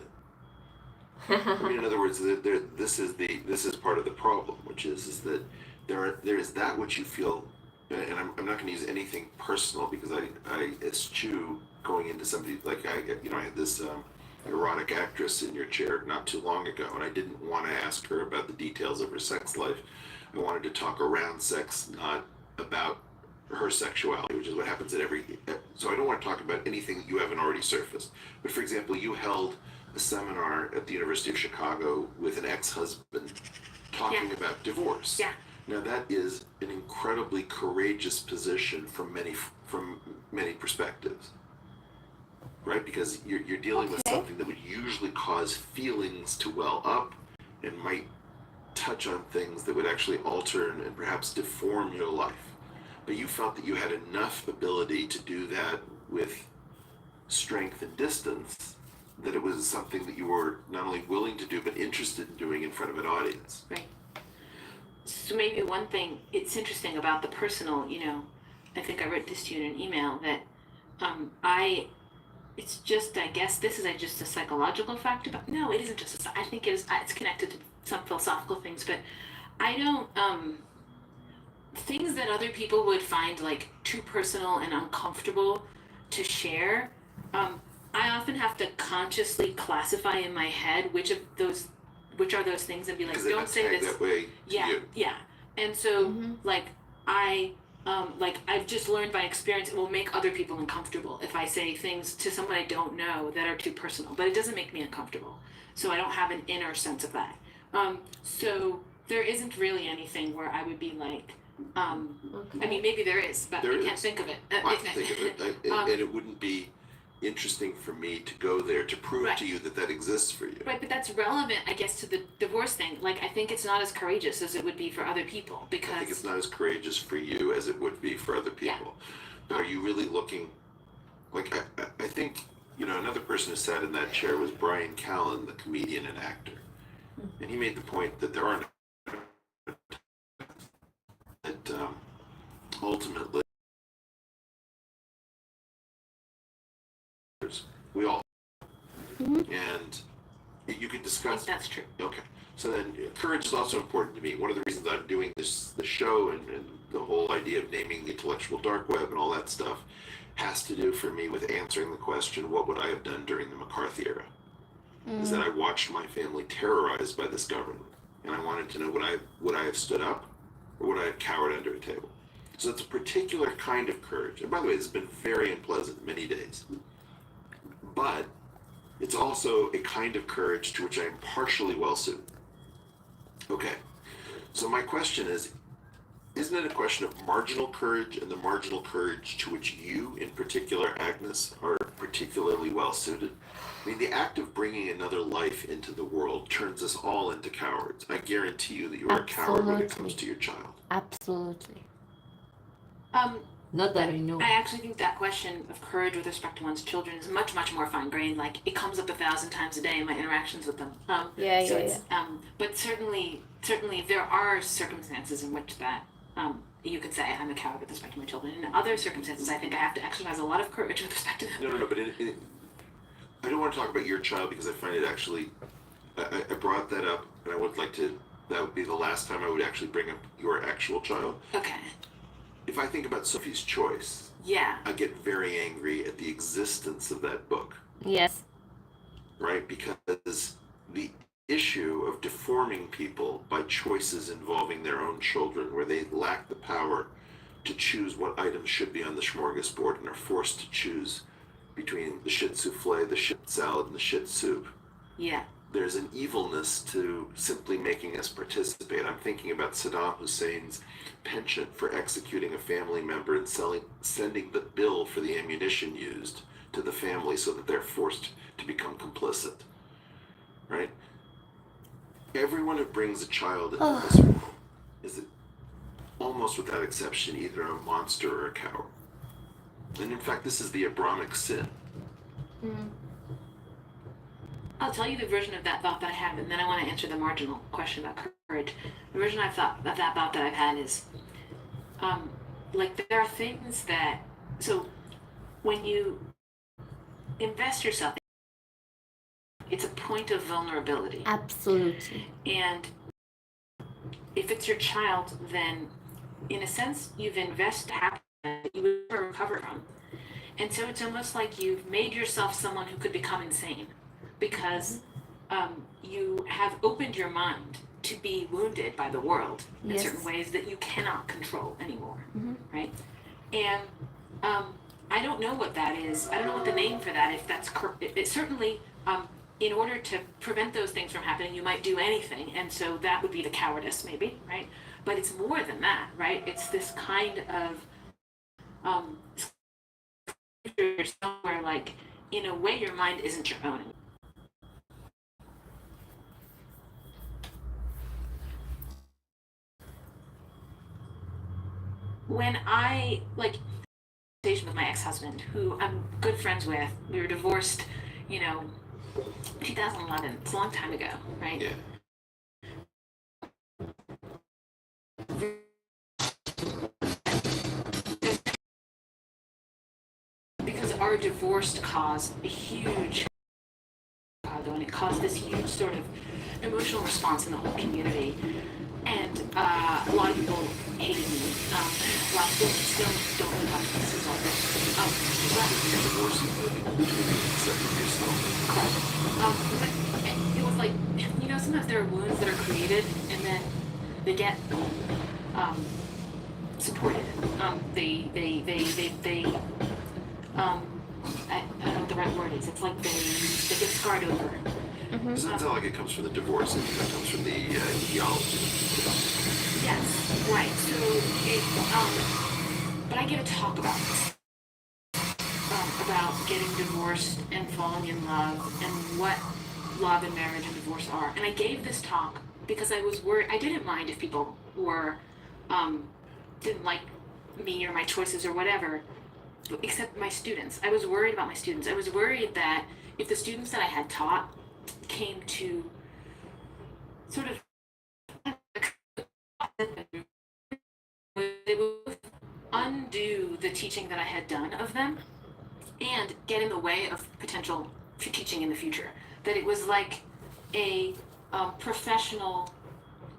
Speaker 1: I mean, in other words, this is part of the problem, which is that there is that which you feel, and I'm not going to use anything personal because I eschew going into somebody like I had this erotic actress in your chair not too long ago, and I didn't want to ask her about the details of her sex life. I wanted to talk around sex, not about her sexuality, which is what happens at every. So I don't want to talk about anything that you haven't already surfaced. But for example, you held a seminar at the University of Chicago with an ex-husband talking about divorce.
Speaker 3: Yeah.
Speaker 1: Now that is an incredibly courageous position from many perspectives, right? Because you're dealing with something that would usually cause feelings to well up and might touch on things that would actually alter and perhaps deform your life. But you felt that you had enough ability to do that with strength and distance, that it was something that you were not only willing to do but interested in doing in front of an audience.
Speaker 3: Right. So maybe one thing it's interesting about the personal, you know, I think I wrote this to you in an email that it's just, I guess this is just a psychological fact about, no, it isn't just I think it's connected to some philosophical things, but I don't, things that other people would find like too personal and uncomfortable to share, I often have to consciously classify in my head which are those things and be like,
Speaker 1: Because
Speaker 3: don't say this.
Speaker 1: that way to
Speaker 3: Yeah,
Speaker 1: you.
Speaker 3: yeah. And so like I've just learned by experience it will make other people uncomfortable if I say things to someone I don't know that are too personal, but it doesn't make me uncomfortable. So I don't have an inner sense of that. So there isn't really anything where I would be like, I mean, maybe there is, but I can't think of it.
Speaker 1: I can think of it, and it wouldn't be interesting for me to go there to prove to you that that exists for you.
Speaker 3: Right, but that's relevant, I guess, to the divorce thing. Like, I think it's not as courageous as it would be for other people because
Speaker 1: I think it's not as courageous for you as it would be for other people. But are you really looking? Like, I think another person who sat in that chair was Brian Callen, the comedian and actor, and he made the point that there aren't that ultimately. We all and you could
Speaker 3: I
Speaker 1: discuss.
Speaker 3: think that's true.
Speaker 1: Okay, so then courage is also important to me. One of the reasons I'm doing the show and the whole idea of naming the intellectual dark web and all that stuff has to do for me with answering the question, what would I have done during the McCarthy era? Is that I watched my family terrorized by this government, and I wanted to know would I have stood up or would I have cowered under a table? So it's a particular kind of courage. And by the way, it's been very unpleasant many days. But It's also a kind of courage to which I am partially well suited. Okay, so my question is, isn't it a question of marginal courage and the marginal courage to which you, in particular, Agnes, are particularly well suited? I mean, the act of bringing another life into the world turns us all into cowards. I guarantee you that you are a coward when it comes to your child.
Speaker 2: Absolutely.
Speaker 3: Um,
Speaker 2: Not that I know.
Speaker 3: I actually think that question of courage with respect to one's children is much, much more fine-grained. Like, it comes up 1,000 times a day in my interactions with them. But certainly, there are circumstances in which that you could say I'm a coward with respect to my children. In other circumstances, I think I have to exercise a lot of courage with respect to them.
Speaker 1: No, but I don't want to talk about your child because I find it actually, I brought that up and I would like to, that would be the last time I would actually bring up your actual child.
Speaker 3: Okay.
Speaker 1: If I think about Sophie's Choice,
Speaker 3: Yeah.
Speaker 1: I get very angry at the existence of that book,
Speaker 2: Yes.
Speaker 1: right? Because the issue of deforming people by choices involving their own children, where they lack the power to choose what items should be on the smorgasbord and are forced to choose between the shit souffle, the shit salad, and the shit soup.
Speaker 3: Yeah.
Speaker 1: There's an evilness to simply making us participate. I'm thinking about Saddam Hussein's penchant for executing a family member and sending the bill for the ammunition used to the family so that they're forced to become complicit. Right? Everyone who brings a child into this world is, almost without exception, either a monster or a coward. And in fact, this is the Abrahamic sin.
Speaker 2: Mm.
Speaker 3: I'll tell you the version of that thought that I have, and then I want to answer the marginal question about courage. The version I've thought of that thought that I've had is, like, there are things that, so when you invest yourself, it's a point of vulnerability.
Speaker 2: Absolutely.
Speaker 3: And if it's your child, then in a sense, you've invested happiness that you will never recover from. And so it's almost like you've made yourself someone who could become insane because you have opened your mind to be wounded by the world in
Speaker 2: Yes.
Speaker 3: certain ways that you cannot control anymore,
Speaker 2: Mhm.
Speaker 3: right? And I don't know what that is. I don't know what the name for that. If that's it certainly, in order to prevent those things from happening, you might do anything, and so that would be the cowardice, maybe, right? But it's more than that, right? It's this kind of somewhere like, in a way, your mind isn't your own. When I with my ex-husband, who I'm good friends with, we were divorced, 2011. It's a long time ago, right?
Speaker 1: Yeah.
Speaker 3: Because our divorce caused a huge, and it caused this huge sort of emotional response in the whole community. And a lot of people hated me. Still don't really talk about this as well.
Speaker 1: Divorcing between except for yourself.
Speaker 3: But it was like, sometimes there are wounds that are created and then they get supported. I don't know what the right word is. It's like they get scarred over.
Speaker 2: Mm-hmm.
Speaker 1: Doesn't sound like it comes from the divorce, it comes from the ideology.
Speaker 3: Yes, right. So but I get to talk about this, about getting divorced and falling in love and what love and marriage and divorce are. And I gave this talk because I was worried. I didn't mind if people were, didn't like me or my choices or whatever, except my students. I was worried about my students. I was worried that if the students that I had taught came to sort of they would undo the teaching that I had done of them and get in the way of potential teaching in the future. That it was like a professional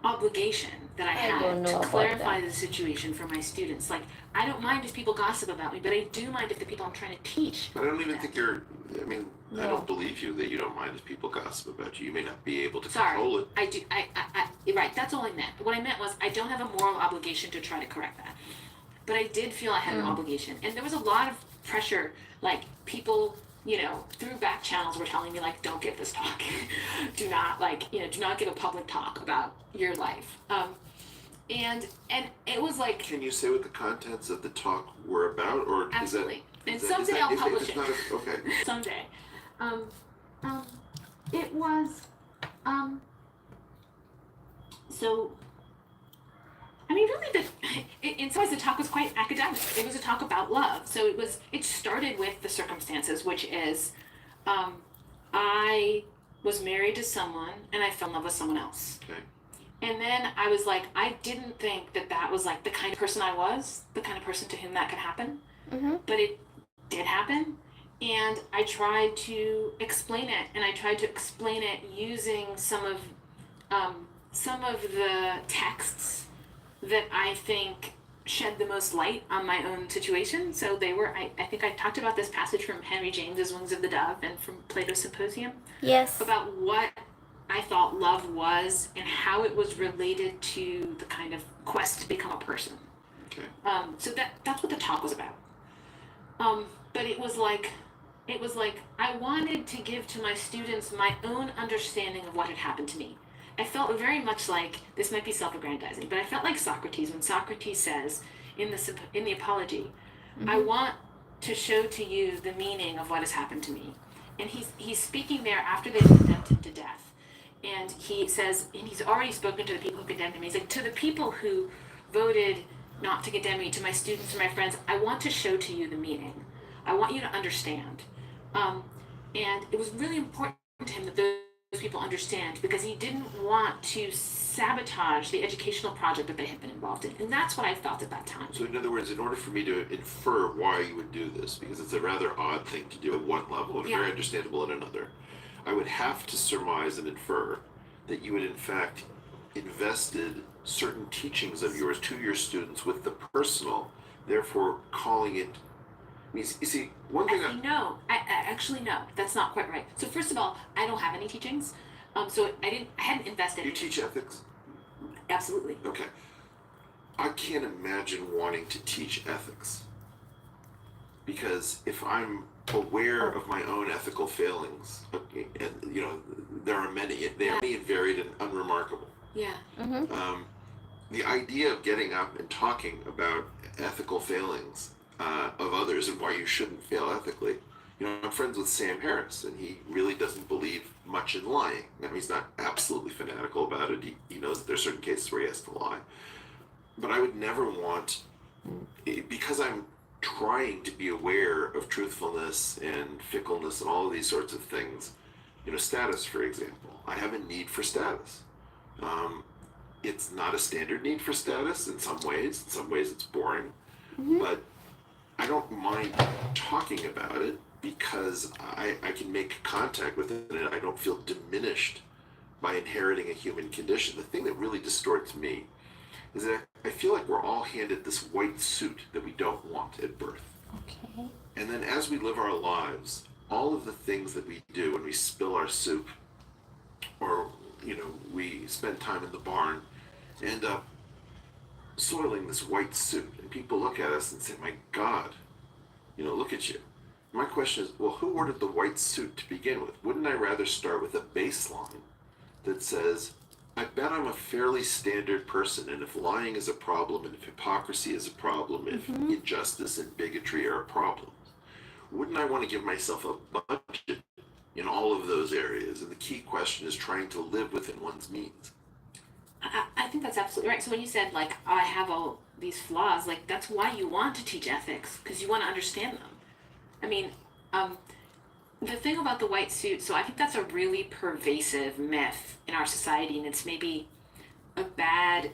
Speaker 3: obligation that I
Speaker 2: don't
Speaker 3: had
Speaker 2: know
Speaker 3: to
Speaker 2: about
Speaker 3: clarify the situation for my students. Like, I don't mind if people gossip about me, but I do mind if the people I'm trying to teach.
Speaker 1: But I don't even think I
Speaker 2: No.
Speaker 1: don't believe you that you don't mind if people gossip about you. You may not be able to
Speaker 3: Sorry,
Speaker 1: control it.
Speaker 3: I do. You're right. That's all I meant. What I meant was I don't have a moral obligation to try to correct that, but I did feel I had an obligation, and there was a lot of pressure. Like people, through back channels were telling me like, don't give this talk. Do not do not give a public talk about your life. And it was like,
Speaker 1: Can you say what the contents of the talk were about, or
Speaker 3: absolutely. And
Speaker 1: is that
Speaker 3: someday I'll
Speaker 1: if
Speaker 3: publish
Speaker 1: it's
Speaker 3: it.
Speaker 1: not okay?
Speaker 3: Someday. It was, so, I mean, really, in some ways, the talk was quite academic. It was a talk about love. So it started with the circumstances, which is, I was married to someone and I fell in love with someone else.
Speaker 1: Okay.
Speaker 3: And then I was like, I didn't think that was like the kind of person I was, the kind of person to whom that could happen.
Speaker 2: Mm-hmm.
Speaker 3: But it did happen. And I tried to explain it, and I tried to explain it using some of the texts that I think shed the most light on my own situation. So they were, I think I talked about this passage from Henry James's Wings of the Dove and from Plato's Symposium
Speaker 2: Yes.
Speaker 3: about what I thought love was and how it was related to the kind of quest to become a person.
Speaker 1: Okay.
Speaker 3: So that's what the talk was about. But it was like I wanted to give to my students my own understanding of what had happened to me. I felt very much like, this might be self-aggrandizing, but I felt like Socrates when Socrates says in the Apology,
Speaker 2: Mm-hmm.
Speaker 3: I want to show to you the meaning of what has happened to me. And he's speaking there after they've condemned him to death. And he says, and he's already spoken to the people who condemned him. He's like, to the people who voted not to condemn me, to my students and my friends, I want to show to you the meaning. I want you to understand. And it was really important to him that those people understand, because he didn't want to sabotage the educational project that they had been involved in. And that's what I felt at that time.
Speaker 1: So in other words, in order for me to infer why you would do this, because it's a rather odd thing to do at one level and
Speaker 3: Yeah.
Speaker 1: very understandable at another, I would have to surmise and infer that you had in fact invested certain teachings of yours to your students with the personal, therefore calling it. You see, one thing.
Speaker 3: No, I actually no, that's not quite right. So first of all, I don't have any teachings. So I hadn't invested.
Speaker 1: You teach ethics?
Speaker 3: Absolutely.
Speaker 1: Okay. I can't imagine wanting to teach ethics. Because if I'm aware of my own ethical failings, and there are many, they are many and varied and unremarkable.
Speaker 3: Yeah.
Speaker 2: Mm-hmm.
Speaker 1: The idea of getting up and talking about ethical failings of others and why you shouldn't fail ethically. I'm friends with Sam Harris, and he really doesn't believe much in lying. Now, he's not absolutely fanatical about it. He knows that there are certain cases where he has to lie. But I would never want, because I'm trying to be aware of truthfulness and fickleness and all of these sorts of things, status, for example. I have a need for status. It's not a standard need for status in some ways. In some ways it's boring.
Speaker 2: Mm-hmm.
Speaker 1: But I don't mind talking about it because I can make contact with it and I don't feel diminished by inheriting a human condition. The thing that really distorts me is that I feel like we're all handed this white suit that we don't want at birth.
Speaker 2: Okay.
Speaker 1: And then as we live our lives, all of the things that we do when we spill our soup or, we spend time in the barn end up soiling this white suit. And people look at us and say, my God, look at you. My question is, well, who ordered the white suit to begin with? Wouldn't I rather start with a baseline that says, I bet I'm a fairly standard person, and if lying is a problem, and if hypocrisy is a problem, if injustice and bigotry are problems, wouldn't I want to give myself a budget in all of those areas? And the key question is trying to live within one's means.
Speaker 3: I think that's absolutely right. So when you said like, I have all these flaws, like that's why you want to teach ethics, because you want to understand them. I mean, the thing about the white suit, so I think that's a really pervasive myth in our society, and it's maybe a bad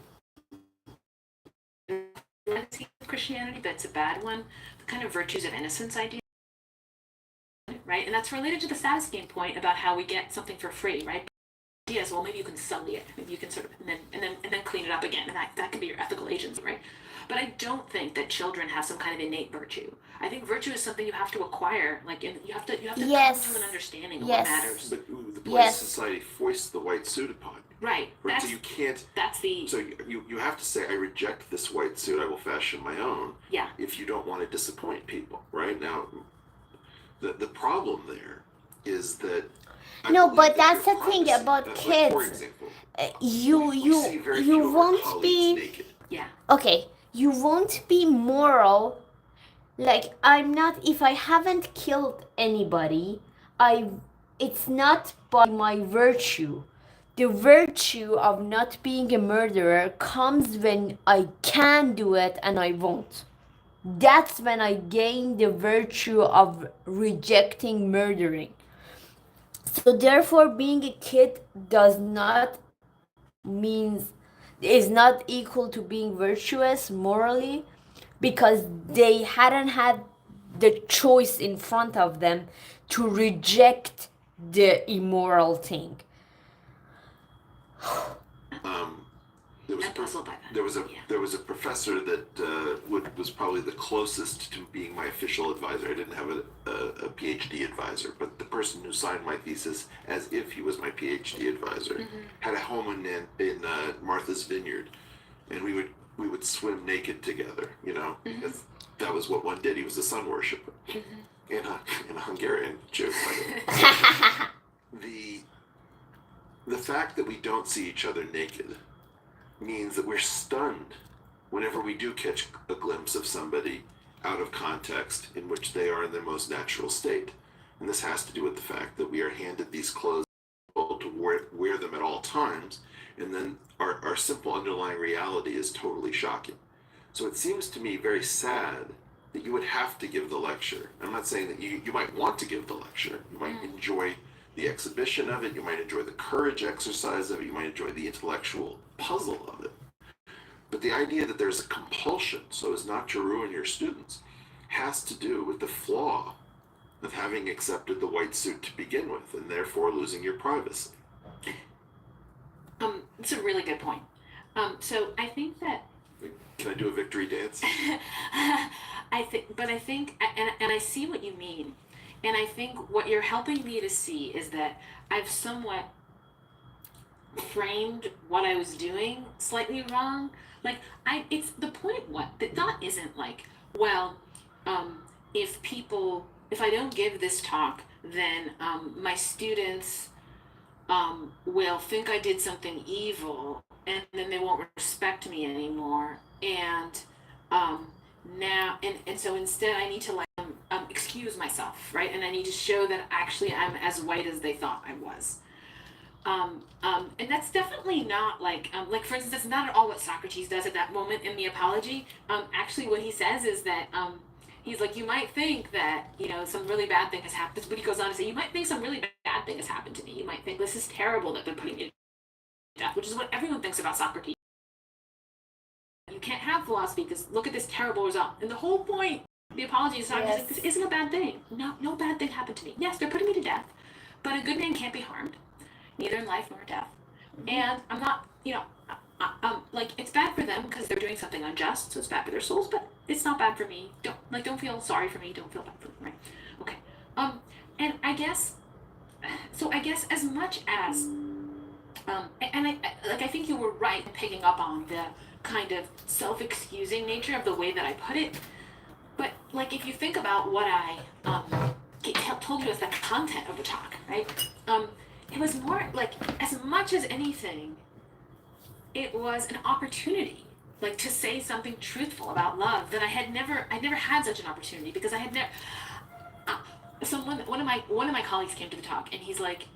Speaker 3: legacy of Christianity, but it's a bad one. The kind of virtues of innocence idea, right? And that's related to the status gain point about how we get something for free, right? Ideas, well, maybe you can sully it, maybe you can sort of, and then clean it up again, and that can be your ethical agency, right? But I don't think that children have some kind of innate virtue. I think virtue is something you have to acquire, you have to
Speaker 2: Yes.
Speaker 3: come to an understanding of
Speaker 2: Yes.
Speaker 3: what matters.
Speaker 1: But the place
Speaker 2: Yes.
Speaker 1: society foists the white suit upon you.
Speaker 3: Right.
Speaker 1: Right, so you can't.
Speaker 3: That's the.
Speaker 1: So you have to say, I reject this white suit. I will fashion my own.
Speaker 3: Yeah.
Speaker 1: If you don't want to disappoint people, right now, the problem there is that I
Speaker 2: No,
Speaker 1: believe
Speaker 2: but
Speaker 1: that
Speaker 2: that's
Speaker 1: your
Speaker 2: the thing
Speaker 1: privacy-
Speaker 2: about
Speaker 1: like,
Speaker 2: kids.
Speaker 1: For example,
Speaker 2: You
Speaker 1: we
Speaker 2: you
Speaker 1: see very
Speaker 2: you
Speaker 1: few of our
Speaker 2: won't
Speaker 1: colleagues
Speaker 2: be
Speaker 1: naked.
Speaker 3: Yeah.
Speaker 2: okay. You won't be moral. Like I'm not. If I haven't killed anybody, I. It's not by my virtue. The virtue of not being a murderer comes when I can do it and I won't. That's when I gain the virtue of rejecting murdering. So therefore being a kid does not means is not equal to being virtuous morally because they hadn't had the choice in front of them to reject the immoral thing.
Speaker 1: Um, there was
Speaker 3: I'm
Speaker 1: a prof-
Speaker 3: puzzled by that. Yeah.
Speaker 1: there was a professor that was probably the closest to being my official advisor. I didn't have a PhD advisor, but the person who signed my thesis as if he was my PhD advisor had a home in Martha's Vineyard, and we would swim naked together. You know, because that was what one did. He was a sun worshiper, and a Hungarian Jew. By the way. The fact that we don't see each other naked means that we're stunned whenever we do catch a glimpse of somebody out of context in which they are in their most natural state. And this has to do with the fact that we are handed these clothes to wear them at all times, and then our simple underlying reality is totally shocking. So it seems to me very sad that you would have to give the lecture. I'm not saying that you might want to give the lecture. You might enjoy the exhibition of it, you might enjoy the courage exercise of it, you might enjoy the intellectual puzzle of it. But the idea that there's a compulsion so as not to ruin your students has to do with the flaw of having accepted the white suit to begin with and therefore losing your privacy.
Speaker 3: It's a really good point. So I think that
Speaker 1: Can I do a victory dance?
Speaker 3: I think, and I see what you mean. And I think what you're helping me to see is that I've somewhat framed what I was doing slightly wrong. Like it's the point. What the thought isn't like, well, if I don't give this talk, then my students will think I did something evil, and then they won't respect me anymore. And now, and so instead, I need to like excuse myself, right? And I need to show that actually I'm as white as they thought I was. And that's definitely not like for instance, that's not at all what Socrates does at that moment in the Apology. Actually, what he says is that he's like, you might think that some really bad thing has happened, but he goes on to say, you might think some really bad thing has happened to me. You might think this is terrible that they're putting me to death, which is what everyone thinks about Socrates. You can't have philosophy because look at this terrible result. And the whole point of the Apology is Socrates like, this isn't a bad thing. No bad thing happened to me. Yes, they're putting me to death, but a good man can't be harmed, neither in life nor death. And I'm not, like it's bad for them because they're doing something unjust, so it's bad for their souls, but it's not bad for me. Don't feel sorry for me. Don't feel bad for me, right? Okay. And I guess as much as, and I think you were right in picking up on the kind of self-excusing nature of the way that I put it. But like if you think about what I told you as the content of the talk, right? It was more like, as much as anything, it was an opportunity, like to say something truthful about love that I never had such an opportunity because I had never. So one of my colleagues came to the talk and he's like,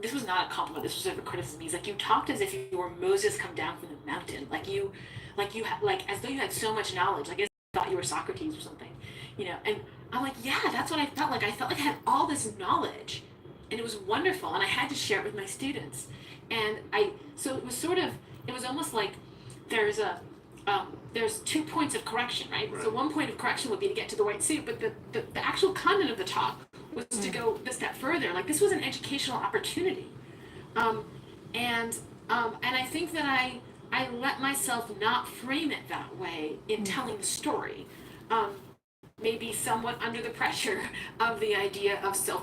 Speaker 3: this was not a compliment. This was a criticism. He's like, you talked as if you were Moses come down from the mountain, like as though you had so much knowledge, like as if you thought you were Socrates or something, And I'm like, yeah, that's what I felt like. I felt like I had all this knowledge. And it was wonderful, and I had to share it with my students. And so it was almost like there's 2 points of correction, right? So one point of correction would be to get to the white suit, but the actual content of the talk was to go a step further. Like this was an educational opportunity. And I think that I let myself not frame it that way in telling the story. Maybe somewhat under the pressure of the idea of self.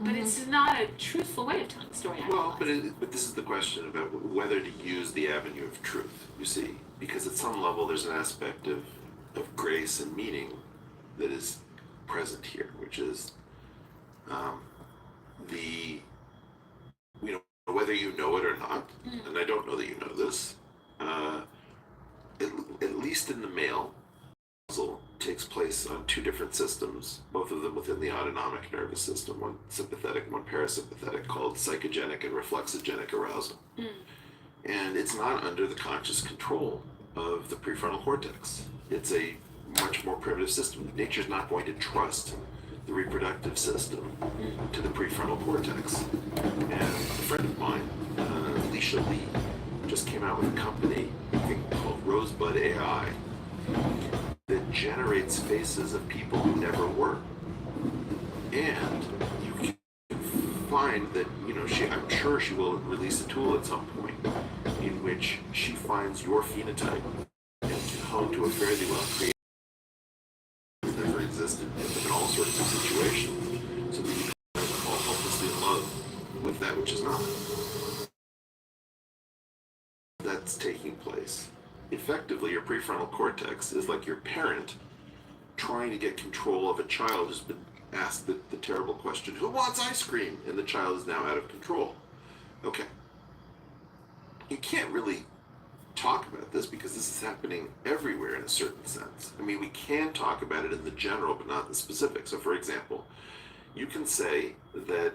Speaker 3: But it's not a truthful way of telling the story.
Speaker 1: Well, but this is the question about whether to use the avenue of truth, you see. Because at some level there's an aspect of grace and meaning that is present here, which is the, you know, whether you know it or not, and I don't know that you know this, at least in the male, arousal takes place on two different systems, both of them within the autonomic nervous system, one sympathetic, one parasympathetic, called psychogenic and reflexogenic arousal. And it's not under the conscious control of the prefrontal cortex. It's a much more primitive system. Nature's not going to trust the reproductive system to the prefrontal cortex. And a friend of mine, Alicia Lee, just came out with a company, I think, called Rosebud AI, that generates faces of people who never were. And you can find that, you know, I'm sure she will release a tool at some point in which she finds your phenotype and can hone to a fairly well created that never existed in all sorts of situations, so that you can fall hopelessly in love with that which is not. That's taking place. Effectively, your prefrontal cortex is like your parent trying to get control of a child who's been asked the terrible question, who wants ice cream? And the child is now out of control. Okay. You can't really talk about this because this is happening everywhere in a certain sense. I mean, we can talk about it in the general, but not the specific. So, for example, you can say that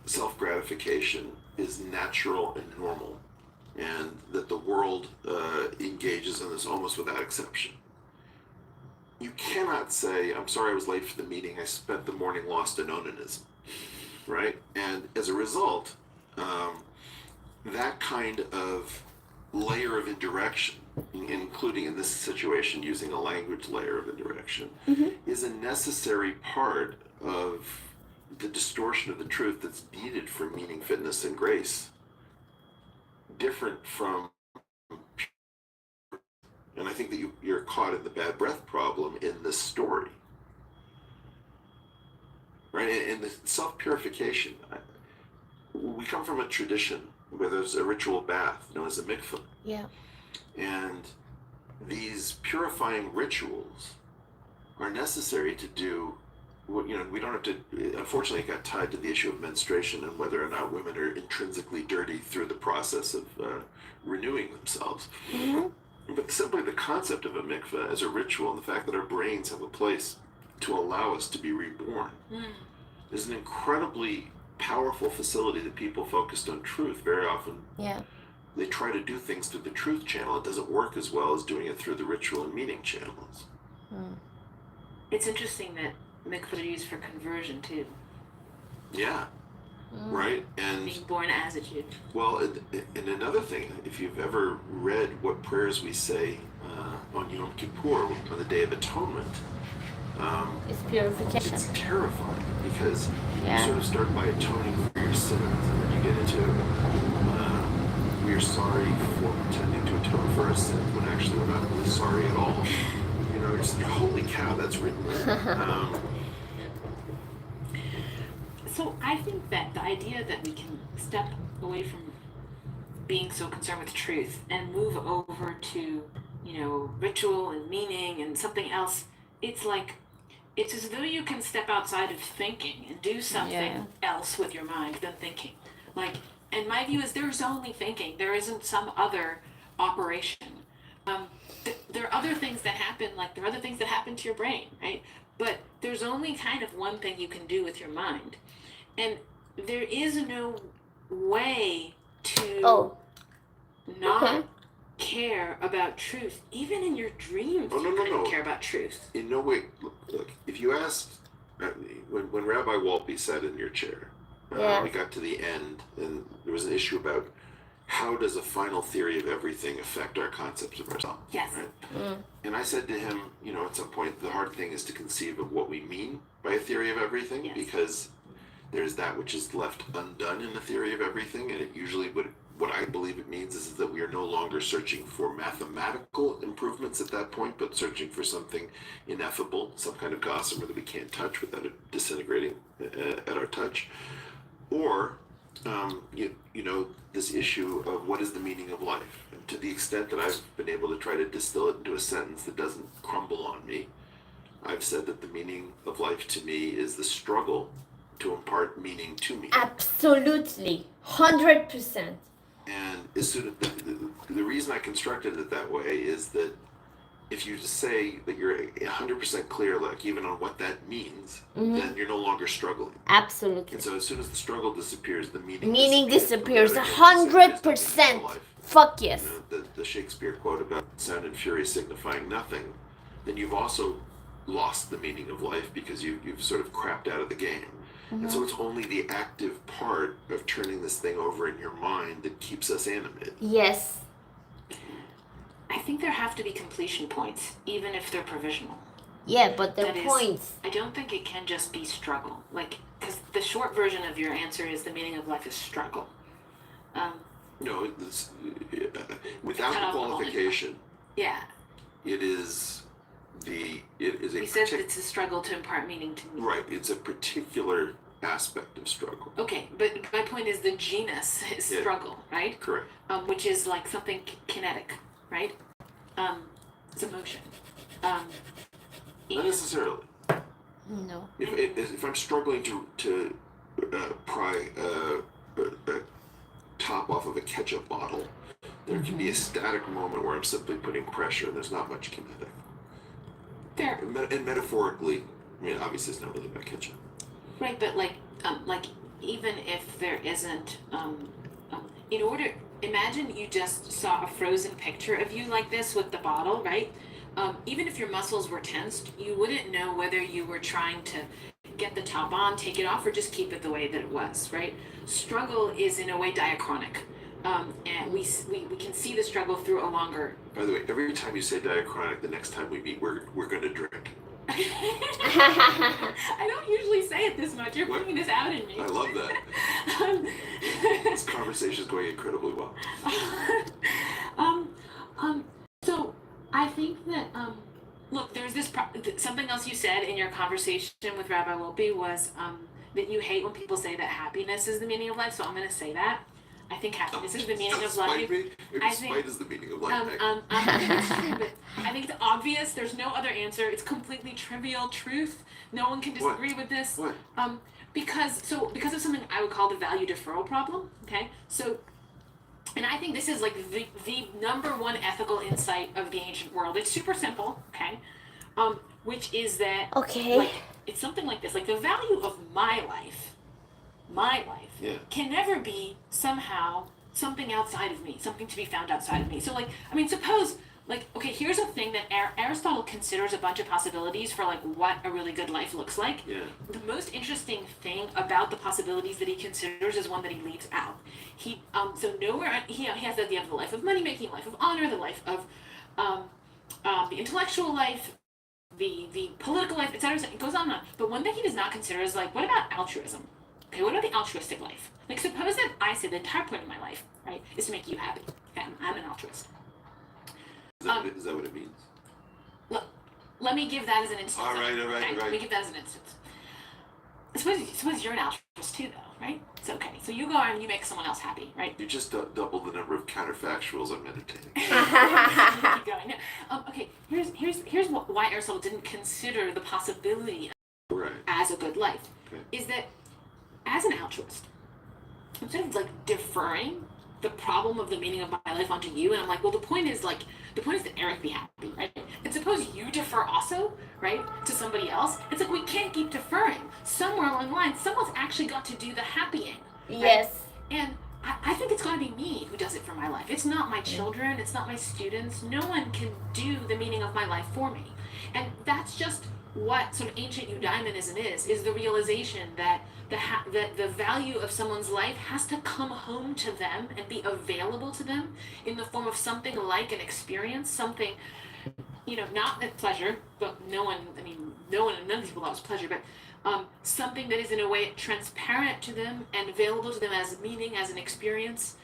Speaker 1: self-gratification is natural and normal, and that the world engages in this almost without exception. You cannot say, I'm sorry I was late for the meeting, I spent the morning lost in onanism, right? And as a result, that kind of layer of indirection, including in this situation using a language layer of indirection, is a necessary part of the distortion of the truth that's needed for meaning, fitness, and grace. Different from, and I think that you're caught in the bad breath problem in this story, right? And the self-purification, we come from a tradition where there's a ritual bath known as a mikveh.
Speaker 2: Yeah.
Speaker 1: And these purifying rituals are necessary to do what, you know, we don't have to, unfortunately it got tied to the issue of menstruation and whether or not women are intrinsically dirty through the process of renewing themselves. But simply the concept of a mikveh as a ritual and the fact that our brains have a place to allow us to be reborn is an incredibly powerful facility that people focused on truth very often.
Speaker 2: Yeah.
Speaker 1: They try to do things through the truth channel. It doesn't work as well as doing it through the ritual and meaning channels.
Speaker 3: It's interesting that mikveh are used for conversion too.
Speaker 1: Yeah. Right? And
Speaker 3: Being born as a Jew.
Speaker 1: well, and another thing, if you've ever read what prayers we say on Yom Kippur, on the Day of Atonement,
Speaker 2: It's purification.
Speaker 1: it's terrifying because
Speaker 2: Yeah.
Speaker 1: you sort of start by atoning for your sins, and then you get into we are sorry for pretending to atone for our sins when actually we're not really sorry at all. You know, it's holy cow, that's written there.
Speaker 3: So I think that the idea that we can step away from being so concerned with truth and move over to, you know, ritual and meaning and something else, it's like, it's as though you can step outside of thinking and do something else with your mind than thinking. Like, and my view is there's only thinking. There isn't some other operation. There are other things that happen, like there are other things that happen to your brain, right? But there's only kind of one thing you can do with your mind. And there is no way to not care about truth. Even in your dreams, you couldn't care about truth.
Speaker 1: In no way. Look, if you asked, when Rabbi Walpe sat in your chair, we got to the end, and there was an issue about how does a final theory of everything affect our concepts of ourselves?
Speaker 3: Yes.
Speaker 1: Right? And I said to him, you know, at some point, the hard thing is to conceive of what we mean by a theory of everything, because there's that which is left undone in the theory of everything, and it usually what I believe it means is that we are no longer searching for mathematical improvements at that point, but searching for something ineffable, some kind of gossamer that we can't touch without it disintegrating at our touch. Or, you know, this issue of what is the meaning of life. And to the extent that I've been able to try to distill it into a sentence that doesn't crumble on me, I've said that the meaning of life to me is the struggle to impart meaning to me.
Speaker 2: Absolutely. 100%.
Speaker 1: And as soon as the reason I constructed it that way is that if you just say that you're 100% clear, like even on what that means, then you're no longer struggling.
Speaker 2: Absolutely.
Speaker 1: And so as soon as the struggle disappears, the meaning
Speaker 2: Disappears
Speaker 1: from the other hand, it disappears
Speaker 2: 100%.
Speaker 1: from life.
Speaker 2: Fuck yes.
Speaker 1: You know, the Shakespeare quote about sound and fury signifying nothing, then you've also lost the meaning of life because you've sort of crapped out of the game. And so it's only the active part of turning this thing over in your mind that keeps us animated.
Speaker 2: Yes.
Speaker 3: I think there have to be completion points, even if they're provisional.
Speaker 2: Yeah, but they're
Speaker 3: That is-
Speaker 2: points.
Speaker 3: I don't think it can just be struggle. Like, because the short version of your answer is the meaning of life is struggle.
Speaker 1: No, it's, without
Speaker 3: Cut
Speaker 1: the
Speaker 3: off all
Speaker 1: qualification,
Speaker 3: Yeah,
Speaker 1: it is a
Speaker 3: he says it's a struggle to impart meaning to me.
Speaker 1: right. It's a particular aspect of struggle.
Speaker 3: Okay, but my point is the genus is
Speaker 1: Yeah.
Speaker 3: struggle, right?
Speaker 1: Correct.
Speaker 3: Which is like something kinetic, right? It's emotion.
Speaker 1: Not
Speaker 3: And-
Speaker 1: necessarily.
Speaker 2: No.
Speaker 1: If I'm struggling to pry a top off of a ketchup bottle, there can be a static moment where I'm simply putting pressure and there's not much kinetic.
Speaker 3: Fair.
Speaker 1: And metaphorically, I mean, obviously it's not really about ketchup.
Speaker 3: Right, but like even if there isn't, in order, imagine you just saw a frozen picture of you like this with the bottle, right? Even if your muscles were tensed, you wouldn't know whether you were trying to get the top on, take it off, or just keep it the way that it was, right? Struggle is in a way diachronic, and we can see the struggle through a longer.
Speaker 1: By the way, every time you say diachronic, the next time we meet, we're going to drink.
Speaker 3: I don't usually say it this much. You're
Speaker 1: What?
Speaker 3: putting this out in me.
Speaker 1: I love that.
Speaker 3: Um,
Speaker 1: This conversation is going incredibly well.
Speaker 3: So I think that look, there's this something else you said in your conversation with Rabbi Wolpe was that you hate when people say that happiness is the meaning of life. So I'm going to say that. I think happiness is the meaning of
Speaker 1: Spite
Speaker 3: life.
Speaker 1: me? Maybe
Speaker 3: I think-
Speaker 1: spite is the meaning of life.
Speaker 3: I think it's true, but I think it's obvious. There's no other answer. It's completely trivial truth. No one can disagree with this.
Speaker 1: What?
Speaker 3: Because of something I would call the value deferral problem. Okay, so, and I think this is like the number one ethical insight of the ancient world. It's super simple. Okay, which is that
Speaker 2: Okay.
Speaker 3: like it's something like this. Like the value of my life
Speaker 1: Yeah.
Speaker 3: can never be somehow something outside of me, something to be found outside of me. So like, I mean, suppose like, okay, here's a thing that Aristotle considers a bunch of possibilities for like what a really good life looks like.
Speaker 1: Yeah.
Speaker 3: The most interesting thing about the possibilities that he considers is one that he leaves out. He so nowhere he has the idea of the life of money making, life of honor, the life of the intellectual life, the political life, etc. It goes on and on. But one thing he does not consider is like, what about altruism? Okay, what about the altruistic life? Like, suppose that I say the entire point of my life, right, is to make you happy. Okay, I'm an altruist.
Speaker 1: Is that what it means?
Speaker 3: Let me give that as an instance.
Speaker 1: All right.
Speaker 3: Let me give that as an instance. Suppose you're an altruist too, though, right? It's okay. So you go out and you make someone else happy, right?
Speaker 1: You just double the number of counterfactuals I'm entertaining.
Speaker 3: Keep going. Okay, here's why Aristotle didn't consider the possibility
Speaker 1: Right.
Speaker 3: as a good life.
Speaker 1: Okay.
Speaker 3: Is that as an altruist, I'm sort of like deferring the problem of the meaning of my life onto you, and I'm like, well, the point is that Eric be happy, right? And suppose you defer also, right, to somebody else. It's like we can't keep deferring. Somewhere along the line, someone's actually got to do the happying. Right?
Speaker 2: Yes.
Speaker 3: And I think it's got to be me who does it for my life. It's not my children. It's not my students. No one can do the meaning of my life for me. And that's just what sort of ancient eudaimonism is the realization that the value of someone's life has to come home to them and be available to them in the form of something like an experience, something, not that pleasure, but none of these people loves pleasure, but something that is in a way transparent to them and available to them as meaning, as an experience.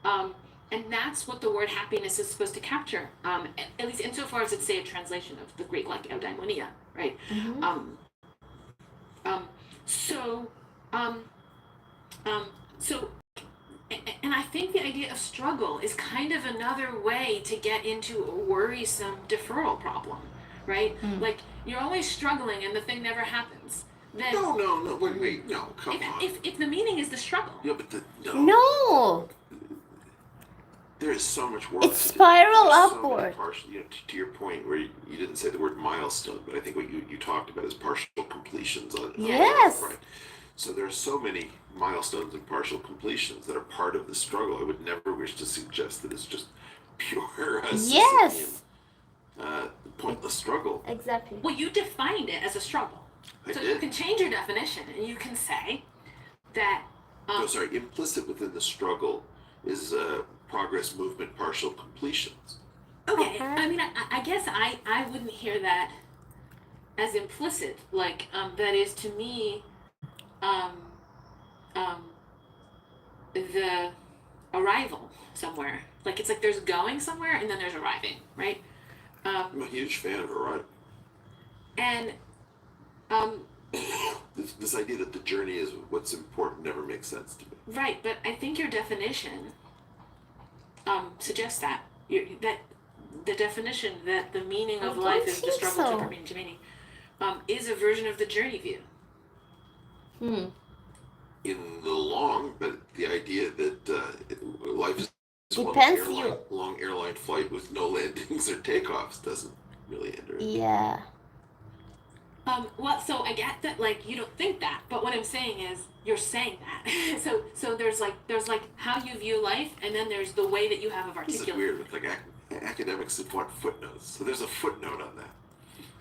Speaker 3: And that's what the word happiness is supposed to capture, at least insofar as it's, say, a translation of the Greek, like eudaimonia, right?
Speaker 2: Mm-hmm.
Speaker 3: And I think the idea of struggle is kind of another way to get into a worrisome deferral problem, right? Like you're always struggling and the thing never happens. Then
Speaker 1: No, wait, no, come on.
Speaker 3: if the meaning is the struggle,
Speaker 1: Yeah, but
Speaker 2: No.
Speaker 1: there is so much work.
Speaker 2: It's
Speaker 1: to do.
Speaker 2: spiral
Speaker 1: There's so many
Speaker 2: upward.
Speaker 1: partial, to your point where you didn't say the word milestone, but I think what you talked about is partial completions on
Speaker 2: Yes.
Speaker 1: right. So there are so many milestones and partial completions that are part of the struggle. I would never wish to suggest that it's just pure
Speaker 2: Yes.
Speaker 1: pointless struggle.
Speaker 2: Exactly.
Speaker 3: well, you defined it as a struggle.
Speaker 1: I
Speaker 3: So
Speaker 1: did.
Speaker 3: you can change your definition and you can say that
Speaker 1: No, sorry. Implicit within the struggle is progress, movement, partial completions.
Speaker 3: okay,
Speaker 2: Okay.
Speaker 3: I mean, I guess I wouldn't hear that as implicit. Like, that is to me, um, the arrival somewhere. Like, it's like there's going somewhere and then there's arriving, right?
Speaker 1: I'm a huge fan of Orion.
Speaker 3: And,
Speaker 1: This idea that the journey is what's important never makes sense to me.
Speaker 3: right, but I think your definition, suggests that. That the definition that the meaning of
Speaker 2: I
Speaker 3: life
Speaker 2: don't
Speaker 3: is the
Speaker 2: think
Speaker 3: struggle
Speaker 2: so.
Speaker 3: to meaning to meaning, is a version of the journey view.
Speaker 1: In the long, but the idea that life is
Speaker 2: Depends
Speaker 1: long airline flight with no landings or takeoffs doesn't really enter it.
Speaker 2: Yeah.
Speaker 3: Well, so I get that, like, you don't think that, but what I'm saying is, you're saying that. so there's like how you view life, and then there's the way that you have of
Speaker 1: This is
Speaker 3: articulating.
Speaker 1: weird. With like academics that want footnotes, so there's a footnote on that.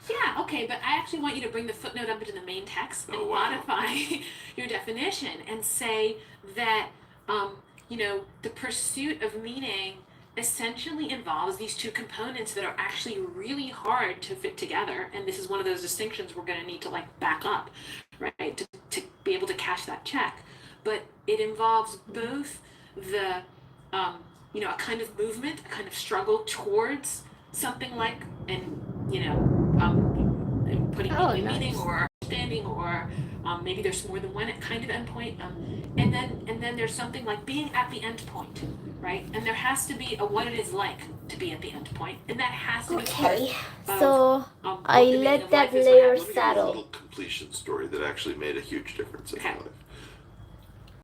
Speaker 3: Yeah, okay, but I actually want you to bring the footnote up into the main text and
Speaker 1: Oh, wow.
Speaker 3: modify your definition and say that, the pursuit of meaning essentially involves these two components that are actually really hard to fit together. And this is one of those distinctions we're going to need to like back up, right? To be able to cash that check. But it involves both the, a kind of movement, a kind of struggle towards something like, putting
Speaker 2: Oh,
Speaker 3: meaning in meaning
Speaker 2: nice.
Speaker 3: or understanding, or maybe there's more than one kind of endpoint, and then there's something like being at the end point, right? And there has to be a what it is like to be at the end point, and that has to be
Speaker 2: Okay.
Speaker 3: part
Speaker 2: So
Speaker 3: of
Speaker 2: I
Speaker 3: what the meaning
Speaker 2: let
Speaker 3: of
Speaker 2: that
Speaker 3: life is,
Speaker 2: layer
Speaker 3: what
Speaker 1: Let me give you a
Speaker 2: settle.
Speaker 1: little completion story that actually made a huge difference in my
Speaker 3: Okay.
Speaker 1: life.